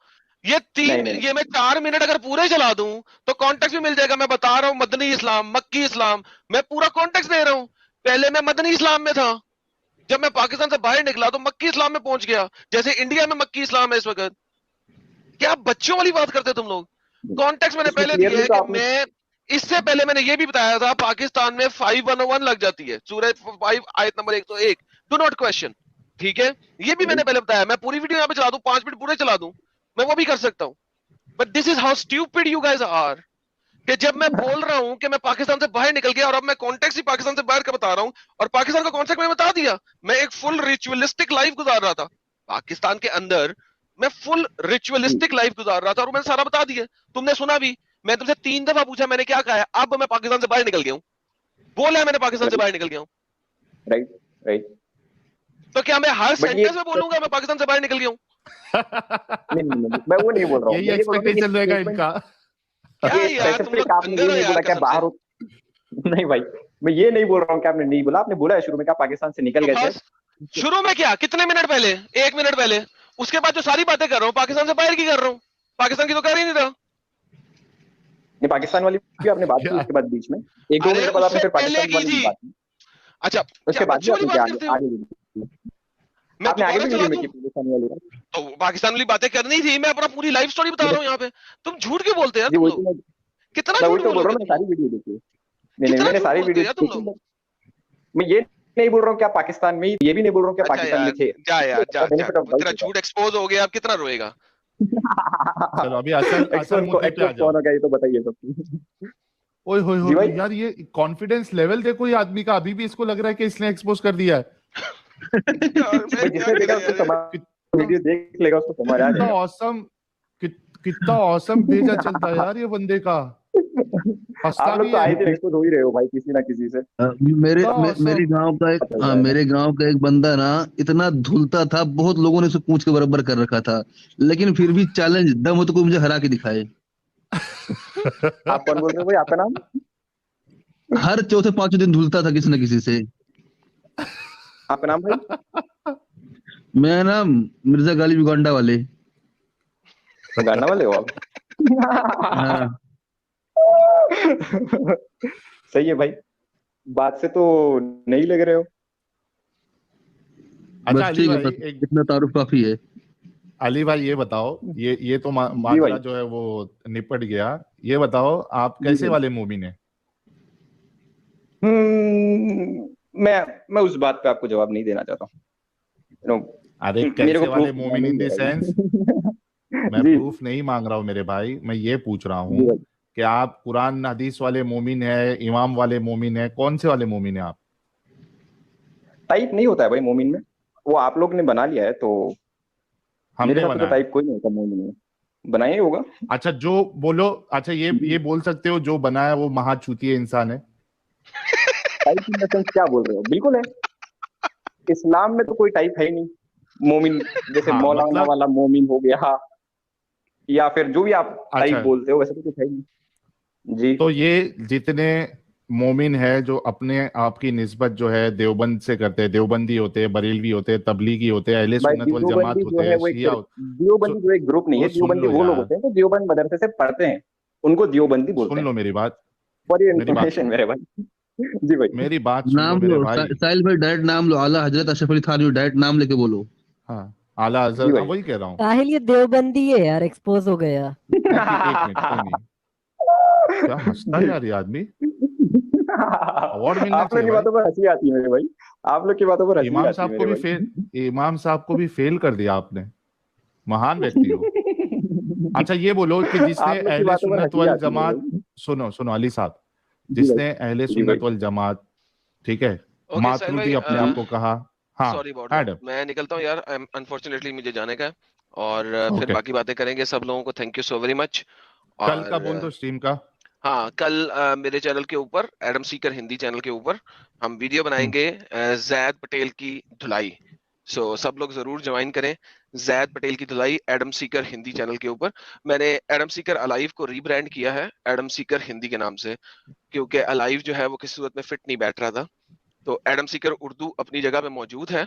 ये मैं 4 मिनट अगर पूरे चला दूं तो कॉन्टेक्स्ट भी मिल जाएगा। मैं बता रहा हूँ मदनी इस्लाम, मक्की इस्लाम, मैं पूरा कॉन्टेक्स्ट दे रहा हूँ। पहले मैं मदनी इस्लाम में था, जब मैं पाकिस्तान से बाहर निकला तो मक्की इस्लाम में पहुंच गया, जैसे इंडिया में मक्की इस्लाम है इस वक्त। क्या बच्चों वाली बात करते तुम लोग? कॉन्टेक्स्ट मैंने पहले दिया है कि मैं इससे पहले मैंने ये भी बताया था पाकिस्तान में 5:101 लग जाती है, सूरह 5 आयत नंबर 101, डू नॉट क्वेश्चन। ठीक है, ये भी मैंने पहले बताया। मैं पूरी वीडियो यहाँ पे चला दूं, 5 मिनट पूरे चला दूं, मैं वो भी कर सकता हूं। But this is how stupid you guys are, कि जब मैं बोल रहा हूं कि मैं पाकिस्तान से बाहर निकल गया और अब मैं कॉन्टेक्स्ट ही पाकिस्तान से बाहर का बता रहा हूं, और पाकिस्तान का कॉन्सेप्ट मैंने बता दिया। मैं एक फुल रिचुअलिस्टिक लाइफ गुजार रहा था पाकिस्तान के अंदर, मैं फुल रिचुअलिस्टिक लाइफ गुजार रहा था, और मैंने सारा बता दिया। तुमने सुना भी, मैं तुमसे 3 दफा पूछा मैंने क्या कहा है, अब मैं पाकिस्तान से बाहर निकल गया हूं, बोला है मैंने पाकिस्तान से बाहर निकल गया हूं। राइट। तो क्या मैं हर सेंटेंस में बोलूंगा मैं पाकिस्तान से बाहर निकल गया हूं? नहीं, मैं वो नहीं बोल रहा हूं। यही एक्सपेक्टेशन रहेगा इनका। क्या यार तुम लोग अंदर हो यार, क्या बाहर हो? नहीं भाई, मैं ये नहीं बोल रहा हूँ कि आपने नहीं बोला। आपने बोला है शुरू में कि पाकिस्तान से निकल गए थे। शुरू में क्या, कितने मिनट पहले? 1 मिनट पहले। उसके बाद जो सारी बातें कर रहा हूँ पाकिस्तान से बाहर की कर रहा हूँ, पाकिस्तान की तो कर ही नहीं रहा। नहीं, पाकिस्तान वाली भी आपने बात की उसके बाद बीच में 1-2 मिनट बाद आपने फिर पाकिस्तान वाली बात की। अच्छा, उसके बाद आपने आगे भी वीडियो में की पाकिस्तान वाली बात। तो पाकिस्तान वाली बातें करनी थी, मैं अपना पूरी लाइफ स्टोरी बता रहा हूँ यहाँ पे। तुम झूठ क्यों बोलते हैं? कितना झूठ बोल रहे हो? सारी वीडियो देखी। मैंने सारी वीडियो, मैं ये नहीं बोल रहा हूँ क्या पाकिस्तान में, ये भी नहीं बोल रहा हूँ क्या पाकिस्तान में थे। जा यार जा, तेरा झूठ एक्सपोज हो गया, अब कितना रोएगा। चलो अभी असल मुद्दे पे आ जाओ। कौन होगा ये तो बताइए सब। ओए होए होए यार, ये कॉन्फिडेंस लेवल देखो ये आदमी का, अभी भी इसको लग रहा है कि इसने एक्सपोज कर दिया है। वीडियो देख लेगा उसको समझ आ जाएगा। कितना ऑसम भेजा चलता है यार ये बंदे का। आप लोग तो आए थे एक्सपोज हो ही रहे हो भाई किसी ना किसी से। मेरे गांव का एक बंदा ना इतना धुलता था, बहुत लोगों ने उसे पूंछ के बराबर कर रखा था, लेकिन फिर भी चैलेंज, दम हो तो कोई मुझे हरा के दिखाए। आप कौन बोल रहे हो भाई, आपका नाम? हर चौथे पांचवें दिन धुलता था किसी न किसी से। आपका नाम भाई? मेरा नाम मिर्जा गालिब, युगांडा वाले। गाना वाले हो आप? हाँ। सही है भाई, बात से तो नहीं लग रहे हो। अच्छा ठीक है, इतना तारुफ काफी है। अली भाई ये बताओ, ये तो मामला जो है वो निपट गया, ये बताओ आप कैसे वाले मोमिन हैं? मैं उस बात पे आपको जवाब नहीं देना चाहता हूँ। अरे कैसे वाले मोमिन इन द सेंस, मैं प्रूफ नहीं मांग रहा हूँ मेरे भाई, मैं ये पूछ रहा हूँ कि आप कुरान हदीस वाले मोमिन है, इमाम वाले मोमिन है, कौन से वाले मोमिन है आप? टाइप नहीं होता है भाई मोमिन में, वो आप लोग ने बना लिया है, तो हमने बनाया। टाइप कोई नहीं होता मोमिन में, बनाया होगा। अच्छा जो बोलो, अच्छा ये बोल सकते हो जो बनाया वो महाचूतिया इंसान है? टाइप इन द सेंस क्या बोल रहे हो? बिल्कुल है, इस्लाम में तो कोई टाइप है ही नहीं मोमिन, जैसे मौलाना मतलब... वाला मोमिन हो गया, या फिर जो भी आप टाइप बोलते हो वैसे तो कुछ है नहीं जी। तो ये जितने मोमिन है जो अपने आप की निस्बत जो है देवबंद से करते हैं, देवबंदी होते हैं, बरेलवी होते हैं, तबलीगी होते हैं, अहले सुन्नत वल जमात होते हैं, शिया होते हैं। देवबंदी जो एक ग्रुप नहीं है, देवबंदी वो लोग होते हैं जो देवबंद मदरसे से पढ़ते हैं, उनको देवबंदी बोलते हैं। सुन लो मेरी बात, फॉर योर इंफॉर्मेशन मेरे भाई। जी भाई मेरी बात सुनो मेरे भाई। साहिल भाई डायरेक्ट नाम लो, आला हजरत अशरफ अली थानवी, डायरेक्ट नाम लेके बोलो। हाँ आला हजरत, वही कह रहा हूँ। साहिल ये देवबंदी है यार, एक्सपोज हो गया। एक मिनट, क्या हंसता है यार ये आदमी। अवार्ड मिलना आप लोग की बातों पर हंसी आती है मेरे भाई, आप लोग की बातों पर इमाम साहब को भी फेल कर दिया आपने, महान व्यक्ति हो। अच्छा ये बोलो कि जिसने अहले सुन्नत वल जमात, सुनो अली साहब, जिसने अहले सुन्नत वल जमात, ठीक है, मातरूदी अपने आप को कहा। हाँ सॉरी अबाउट, मैं निकलता हूँ यार, अनफॉर्चुनेटली मुझे जाने का है, और फिर बाकी बातें करेंगे। सब लोगों को thank you so very much. कल का बोल दो स्ट्रीम का। हाँ कल मेरे चैनल के ऊपर, एडम सीकर हिंदी चैनल के ऊपर हम वीडियो बनाएंगे जैद पटेल की धुलाई। सो सब लोग जरूर ज्वाइन करें, जैद पटेल की धुलाई एडम सीकर हिंदी चैनल के ऊपर। मैंने एडम सीकर अलाइव को रीब्रांड किया है एडम सीकर हिंदी के नाम से, क्योंकि अलाइव जो है वो किसी सूरत में फिट नहीं बैठ रहा था। तो एडम सीकर उर्दू अपनी जगह पे मौजूद है,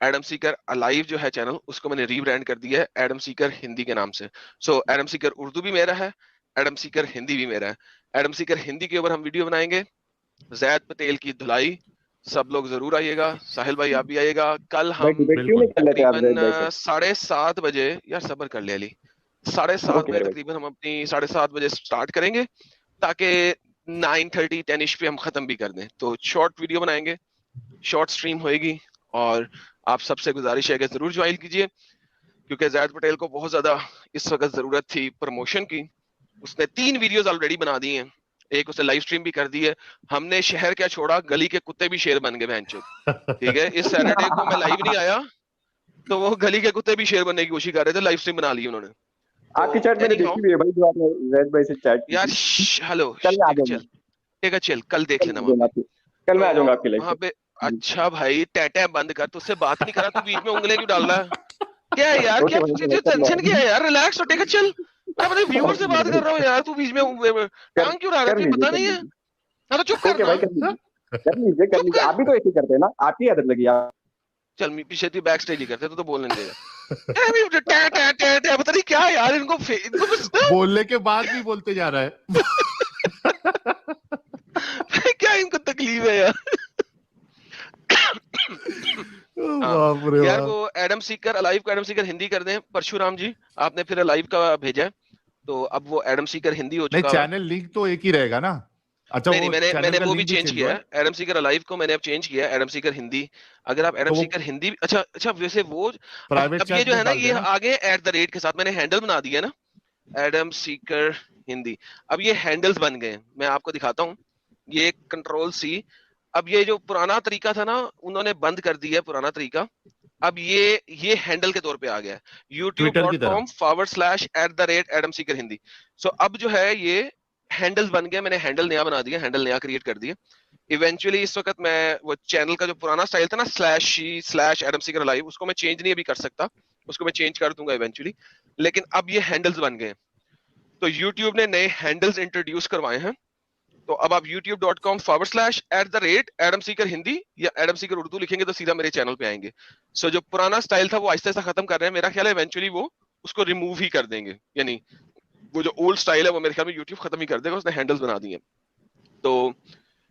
एडम सीकर अलाइव जो है चैनल, उसको मैंने रीब्रांड कर दिया है एडम सीकर हिंदी के नाम से। सो एडम सीकर उर्दू भी मेरा है, एडम सीकर हिंदी भी मेरा है। एडम सीकर हिंदी के ऊपर हम वीडियो बनाएंगे, जैद पटेल की धुलाई। सब लोग जरूर आइएगा, साहिल भाई आप भी आइएगा। कल हम तकरीबन 7:30 बजे, यार सब्र कर ले अली, 7:30 बजे तकरीबन हम अपनी 7:30 बजे स्टार्ट करेंगे, ताकि 9:30 10 पे हम खत्म भी कर दें। तो शॉर्ट वीडियो बनाएंगे, शॉर्ट स्ट्रीम होएगी, और आप सबसे गुजारिश है कि जरूर ज्वाइन कीजिए, क्योंकि जैद पटेल को बहुत ज्यादा इस वक्त जरूरत थी प्रमोशन की। उसने 3 वीडियोस ऑलरेडी बना दी हैं, एक उसे लाइव स्ट्रीम भी कर दी है। हमने शहर क्या छोड़ा, गली के कुत्ते भी शेर बन गए बहनचोद। ठीक है, इस सैटरडे को मैं लाइव नहीं आया तो वो गली के कुत्ते भी शेर बनने की कोशिश कर रहे थे, लाइव स्ट्रीम बना ली उन्होंने। आपकी चैट मैंने देखी भी है भाई, जो आपने जैद भाई से चैट की यार। हेलो चल कल देख लेना, कल मैं आ जाऊंगा आपके लिए वहां पे। अच्छा भाई टैटे बंद कर, तुझसे बात नहीं करा, तू बीच में उंगलियां क्यों डाल रहा है? क्या है यार, क्या टेंशन क्या है यार? रिलैक्स हो, टेक अ चिल। मैं अपने व्यूअर से बात कर रहा हूँ यार, तू बीच में टांग क्यों रहा है? तुझे पता नहीं है? हाँ तो चुप कर भाई, कर लीजिए। आप भी तो ऐसे करते हैं ना, आपकी आदत लगी यार। चल पीछे तू बैक स्टेज ही करते, तो बोलने देगा। पता नहीं क्या यार, इनको बोलने के बाद भी बोलते जा रहा है। क्या इनको तकलीफ है यार? यार वो एडम सीकर अलाइव को एडम सीकर हिंदी कर दें। परशुराम जी आपने फिर अलाइव का भेजा है, तो अब वो एडम सीकर हिंदी हो चुका है। चैनल लिंक तो एक ही रहेगा ना? अच्छा, नहीं, मैंने वो भी चेंज किया है। एडम सीकर अलाइव को मैंने अब चेंज किया है, एडम सीकर हिंदी। अगर आप एडम सीकर हिंदी, अच्छा वैसे वो अब ये जो है ना, ये आगे @ के साथ मैंने हैंडल बना दिया ना, एडम सीकर हिंदी। अब ये हैंडल्स बन गए, मैं आपको दिखाता हूँ। ये Ctrl+C। अब ये जो पुराना तरीका था ना, उन्होंने बंद कर दिया पुराना तरीका। अब ये हैंडल के तौर पे आ गया, youtube.com/@Adam Seeker Hindi। सो अब जो है ये हैंडल्स बन गए, मैंने हैंडल नया बना दिया, हैंडल नया क्रिएट कर दिया। इवेंचुअली इस वक्त मैं वो चैनल का जो पुराना स्टाइल था ना, /Adam Seeker Alive, उसको मैं चेंज नहीं अभी कर सकता, उसको मैं चेंज कर दूंगा इवेंचुअली। लेकिन अब ये हैंडल्स बन गए, तो YouTube ने नए हैंडल्स इंट्रोड्यूस करवाए हैं। तो अब आप youtube.com/@Adam Seeker Hindi या Adam Seeker उर्दू लिखेंगे तो सीधा मेरे चैनल पे आएंगे। सो जो पुराना स्टाइल था वो आहिस्ता आहिस्ता खत्म कर रहे हैं। मेरा ख्याल है इवेंचुअली वो उसको रिमूव ही कर देंगे, यानी वो जो ओल्ड स्टाइल है वो मेरे ख्याल में YouTube खत्म ही कर देगा, उसने हैंडल्स बना दिए। तो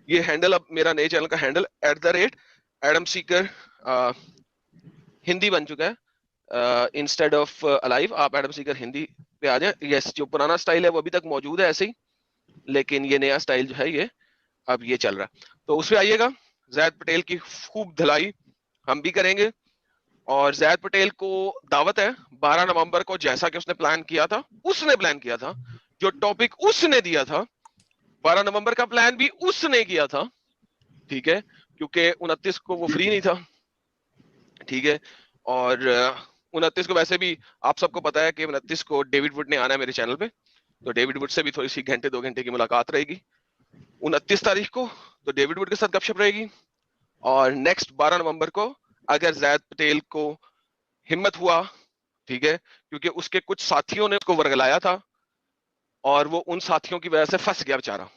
ये हैंडल अब मेरा नए चैनल का हैंडल @Adam Seeker हिंदी बन चुका है। इंस्टेड ऑफ अलाइव आप एडम सीकर हिंदी पे आ जाए। यस, जो पुराना स्टाइल है वो अभी तक मौजूद है ऐसे ही, लेकिन ये नया स्टाइल जो है ये अब ये चल रहा है। तो उसमें आइएगा, ज़ैद पटेल की खूब धलाई हम भी करेंगे। और ज़ैद पटेल को दावत है 12 नवंबर को, जैसा कि उसने प्लान किया था, जो टॉपिक उसने दिया था 12 नवंबर का प्लान भी उसने किया था, ठीक है, क्योंकि 29 को वो फ्री नहीं था, ठीक है। और 29 को वैसे भी आप सबको पता है कि 29 को डेविड वुड ने आना है मेरे चैनल पे, तो डेविड वुड से भी थोड़ी सी 2 घंटे की मुलाकात रहेगी 29 तारीख को, तो डेविड वुड के साथ गपशप रहेगी। और नेक्स्ट 12 नवंबर को अगर ज़ैद पटेल को हिम्मत हुआ, ठीक है, क्योंकि उसके कुछ साथियों ने उसको वर्गलाया था और वो उन साथियों की वजह से फंस गया बेचारा,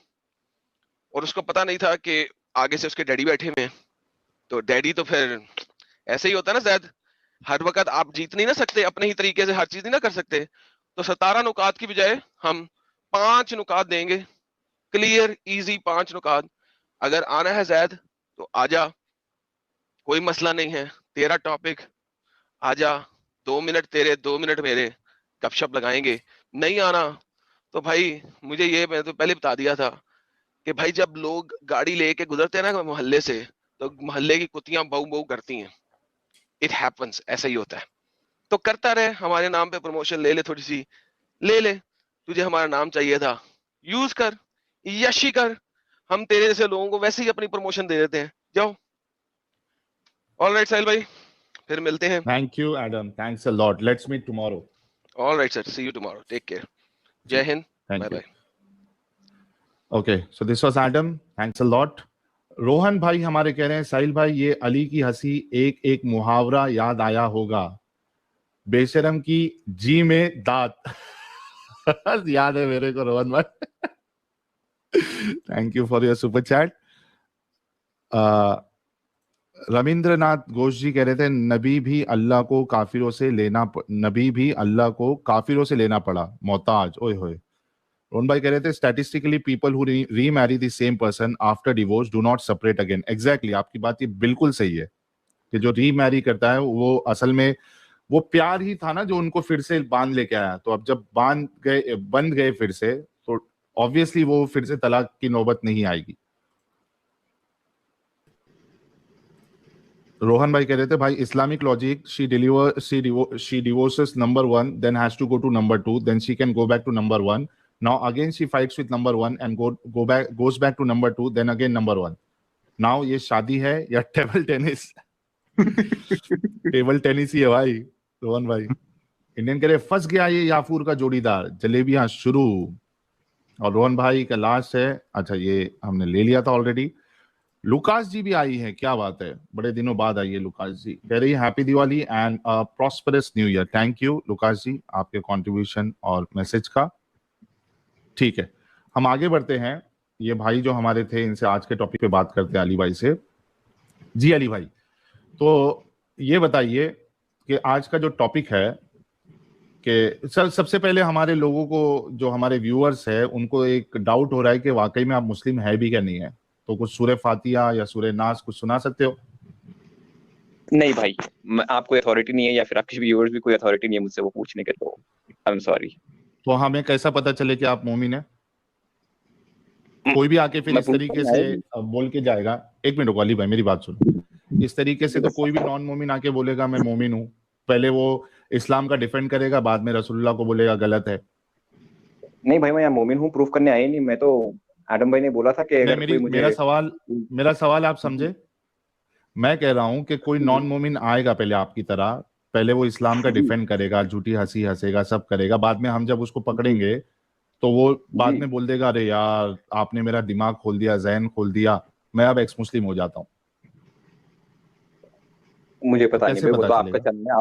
और उसको पता नहीं था कि आगे से उसके डैडी बैठे हुए हैं। तो डैडी तो फिर ऐसे ही होता है ना ज़ैद, हर वक्त आप जीत नहीं ना सकते, अपने ही तरीके से हर चीज नहीं ना कर सकते। तो 17 नुकात की बजाय हम 5 नुकात देंगे, क्लियर इजी 5 नुकात। अगर आना है ज़ैद तो आजा, कोई मसला नहीं है, तेरा टॉपिक आजा, 2 मिनट तेरे 2 मिनट मेरे, गपशप लगाएंगे। नहीं आना तो भाई मुझे ये, मैं तो पहले बता दिया था कि भाई जब लोग गाड़ी लेके गुजरते हैं ना मोहल्ले से, तो मोहल्ले की कुत्तियां बहू बहू करती हैं, इट हैपन्स, ऐसा ही होता है। तो करता रहे, हमारे नाम पे प्रमोशन ले ले, थोड़ी सी ले ले, तुझे हमारा नाम चाहिए था, यूज कर, यशी कर, हम तेरे जैसे लोगों को वैसे ही अपनी प्रमोशन दे देते हैं, जाओ। ऑलराइट साहिल भाई, फिर मिलते हैं। Thank you Adam, thanks a lot, let's meet tomorrow. Alright sir, see you tomorrow, take care, जय हिंद, bye bye. Okay, so this was Adam, thanks a lot. Rohan भाई हमारे कह रहे हैं, साहिल भाई ये अली की हंसी एक एक मुहावरा याद आया होगा, बेशरम की जी में दांत याद है मेरे को रोहन भाई। Thank you for your super chat. Rabindranath Ghosh ji कह रहे थे, नबी भी अल्लाह को काफिरों से लेना पड़ा, मोहताज। ओए होए। रोहन भाई कह रहे थे, statistically people who remarry the same person after divorce do not separate again. Exactly, आपकी बात ये बिल्कुल सही है कि जो रीमैरी करता है वो असल में वो प्यार ही था ना जो उनको फिर से बांध लेके आया। तो अब जब बंध गए फिर से, तो ऑब्वियसली वो फिर से तलाक की नौबत नहीं आएगी। रोहन भाई कह रहे थे, भाई Islamic logic, she divorces number 1 then has to go to number 2 then she can go back to number 1, now again she fights with number 1 and goes back to number 2 then again number 1. now ये शादी है या टेबल टेनिस? टेबल टेनिस ही है भाई। रोहन भाई इंडियन कह रहे, फंस गया ये याफूर का जोड़ीदार, जलेबियां शुरू। और रोहन भाई का लास्ट है, अच्छा ये हमने ले लिया था ऑलरेडी। लुकास जी भी आई है, क्या बात है, बड़े दिनों बाद आई है लुकास जी। कह रही है, happy Diwali and prosperous new year. Thank you Lucas ji आपके कंट्रीब्यूशन और मैसेज का। ठीक है, हम आगे बढ़ते हैं। ये भाई जो हमारे थे, इनसे आज के टॉपिक पे बात करते हैं, अली भाई से। जी अली भाई, तो ये बताइए कि आज का जो टॉपिक है कि सर, सबसे पहले हमारे लोगों को, जो हमारे व्यूअर्स है, उनको एक डाउट हो रहा है कि वाकई में आप मुस्लिम है भी क्या नहीं है। तो कुछ सूरह फातिहा या सूरह नास कुछ सुना सकते हो? नहीं भाई, आपको अथॉरिटी नहीं है, या फिर आपके व्यूअर्स भी कोई अथॉरिटी नहीं है मुझसे वो पूछने के, तो आई एम सॉरी। तो हमें कैसा पता चले कि आप मोमिन है? कोई भी आके फिर इस तरीके से बोल के जाएगा, 1 मिनट अली भाई मेरी बात सुनो, इस तरीके से तो कोई भी नॉन मोमिन आके बोलेगा मैं मोमिन हूँ, पहले वो इस्लाम का डिफेंड करेगा, बाद में रसूलुल्लाह को बोलेगा गलत है। नहीं भाई मैं यहाँ मोमिन हूँ प्रूफ करने आए नहीं, मैं तो आदम भाई ने बोला था कि अगर कोई मुझे मेरा सवाल आप समझे, मैं कह रहा हूँ कि कोई नॉन मोमिन आएगा पहले आपकी तरह, पहले वो इस्लाम का डिफेंड करेगा, झूठी हंसी हंसेगा, सब करेगा, बाद में हम जब उसको पकड़ेंगे तो वो बाद में बोल देगा अरे यार आपने मेरा दिमाग खोल दिया, जहन खोल दिया, मैं अब एक्स मुस्लिम हो जाता हूँ। मुझे पता नहीं, वो तो आपका चलना है,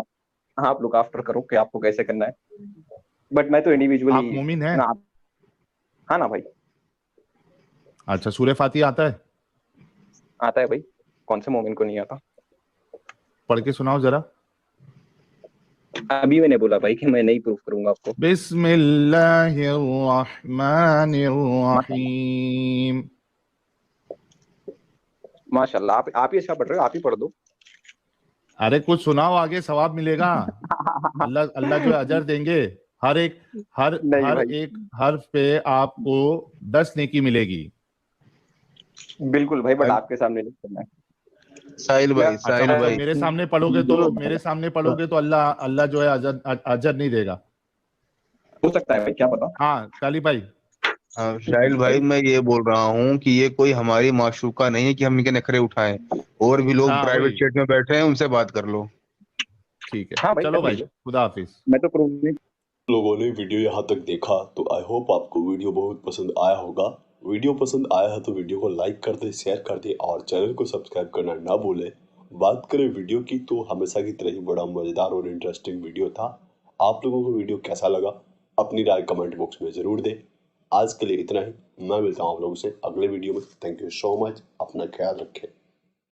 आप लोग आफ्टर करो कि आपको कैसे करना है, बट मैं तो इंडिविजुअली। आप मोमिन हैं? हाँ ना भाई। अच्छा, सूरह फातिहा आता है? आता है भाई, कौन से मोमिन को नहीं आता? पढ़ के सुनाओ जरा। अभी मैंने बोला भाई कि मैं नहीं प्रूफ करूंगा आपको। बिस्मिल्लाहिर्रहमानिर्रहीम। माशाल्लाह, आप ही अच्छा पढ़ रहे हो, आप ही पढ़ दो। अरे कुछ सुनाओ, आगे सवाब मिलेगा। अल्लाह जो अजर देंगे, हर एक हर्फ पे आपको 10 नेकी मिलेगी। बिल्कुल भाई, बट आपके सामने नहीं करना है। साहिल भाई मेरे सामने पढ़ोगे तो अल्लाह जो है अजर नहीं देगा। हो सकता है भाई, क्या पता। हाँ काली भाई। साहिल भाई मैं ये बोल रहा हूँ कि ये कोई हमारी माशूका नहीं है कि हम इनके नखरे उठाएं, और भी लोग प्राइवेट चैट में बैठे हैं, उनसे बात कर लो। ठीक है। हाँ भाई, चलो भाई, खुदा हाफिज। मैं तो प्रूफ नहीं। लोगों ने वीडियो यहाँ तक देखा तो आई होप आपको वीडियो बहुत पसंद आया होगा। वीडियो पसंद आया है तो वीडियो को लाइक कर दे, शेयर कर दे और चैनल को सब्सक्राइब करना ना भूले। बात करें वीडियो की तो हमेशा की तरह ही बड़ा मजेदार और इंटरेस्टिंग वीडियो था। आप लोगों को वीडियो कैसा लगा अपनी राय कमेंट बॉक्स में जरूर दें। आज के लिए इतना ही, मैं मिलता हूँ आप लोगों से अगले वीडियो में। थैंक यू सो मच, अपना ख्याल रखें।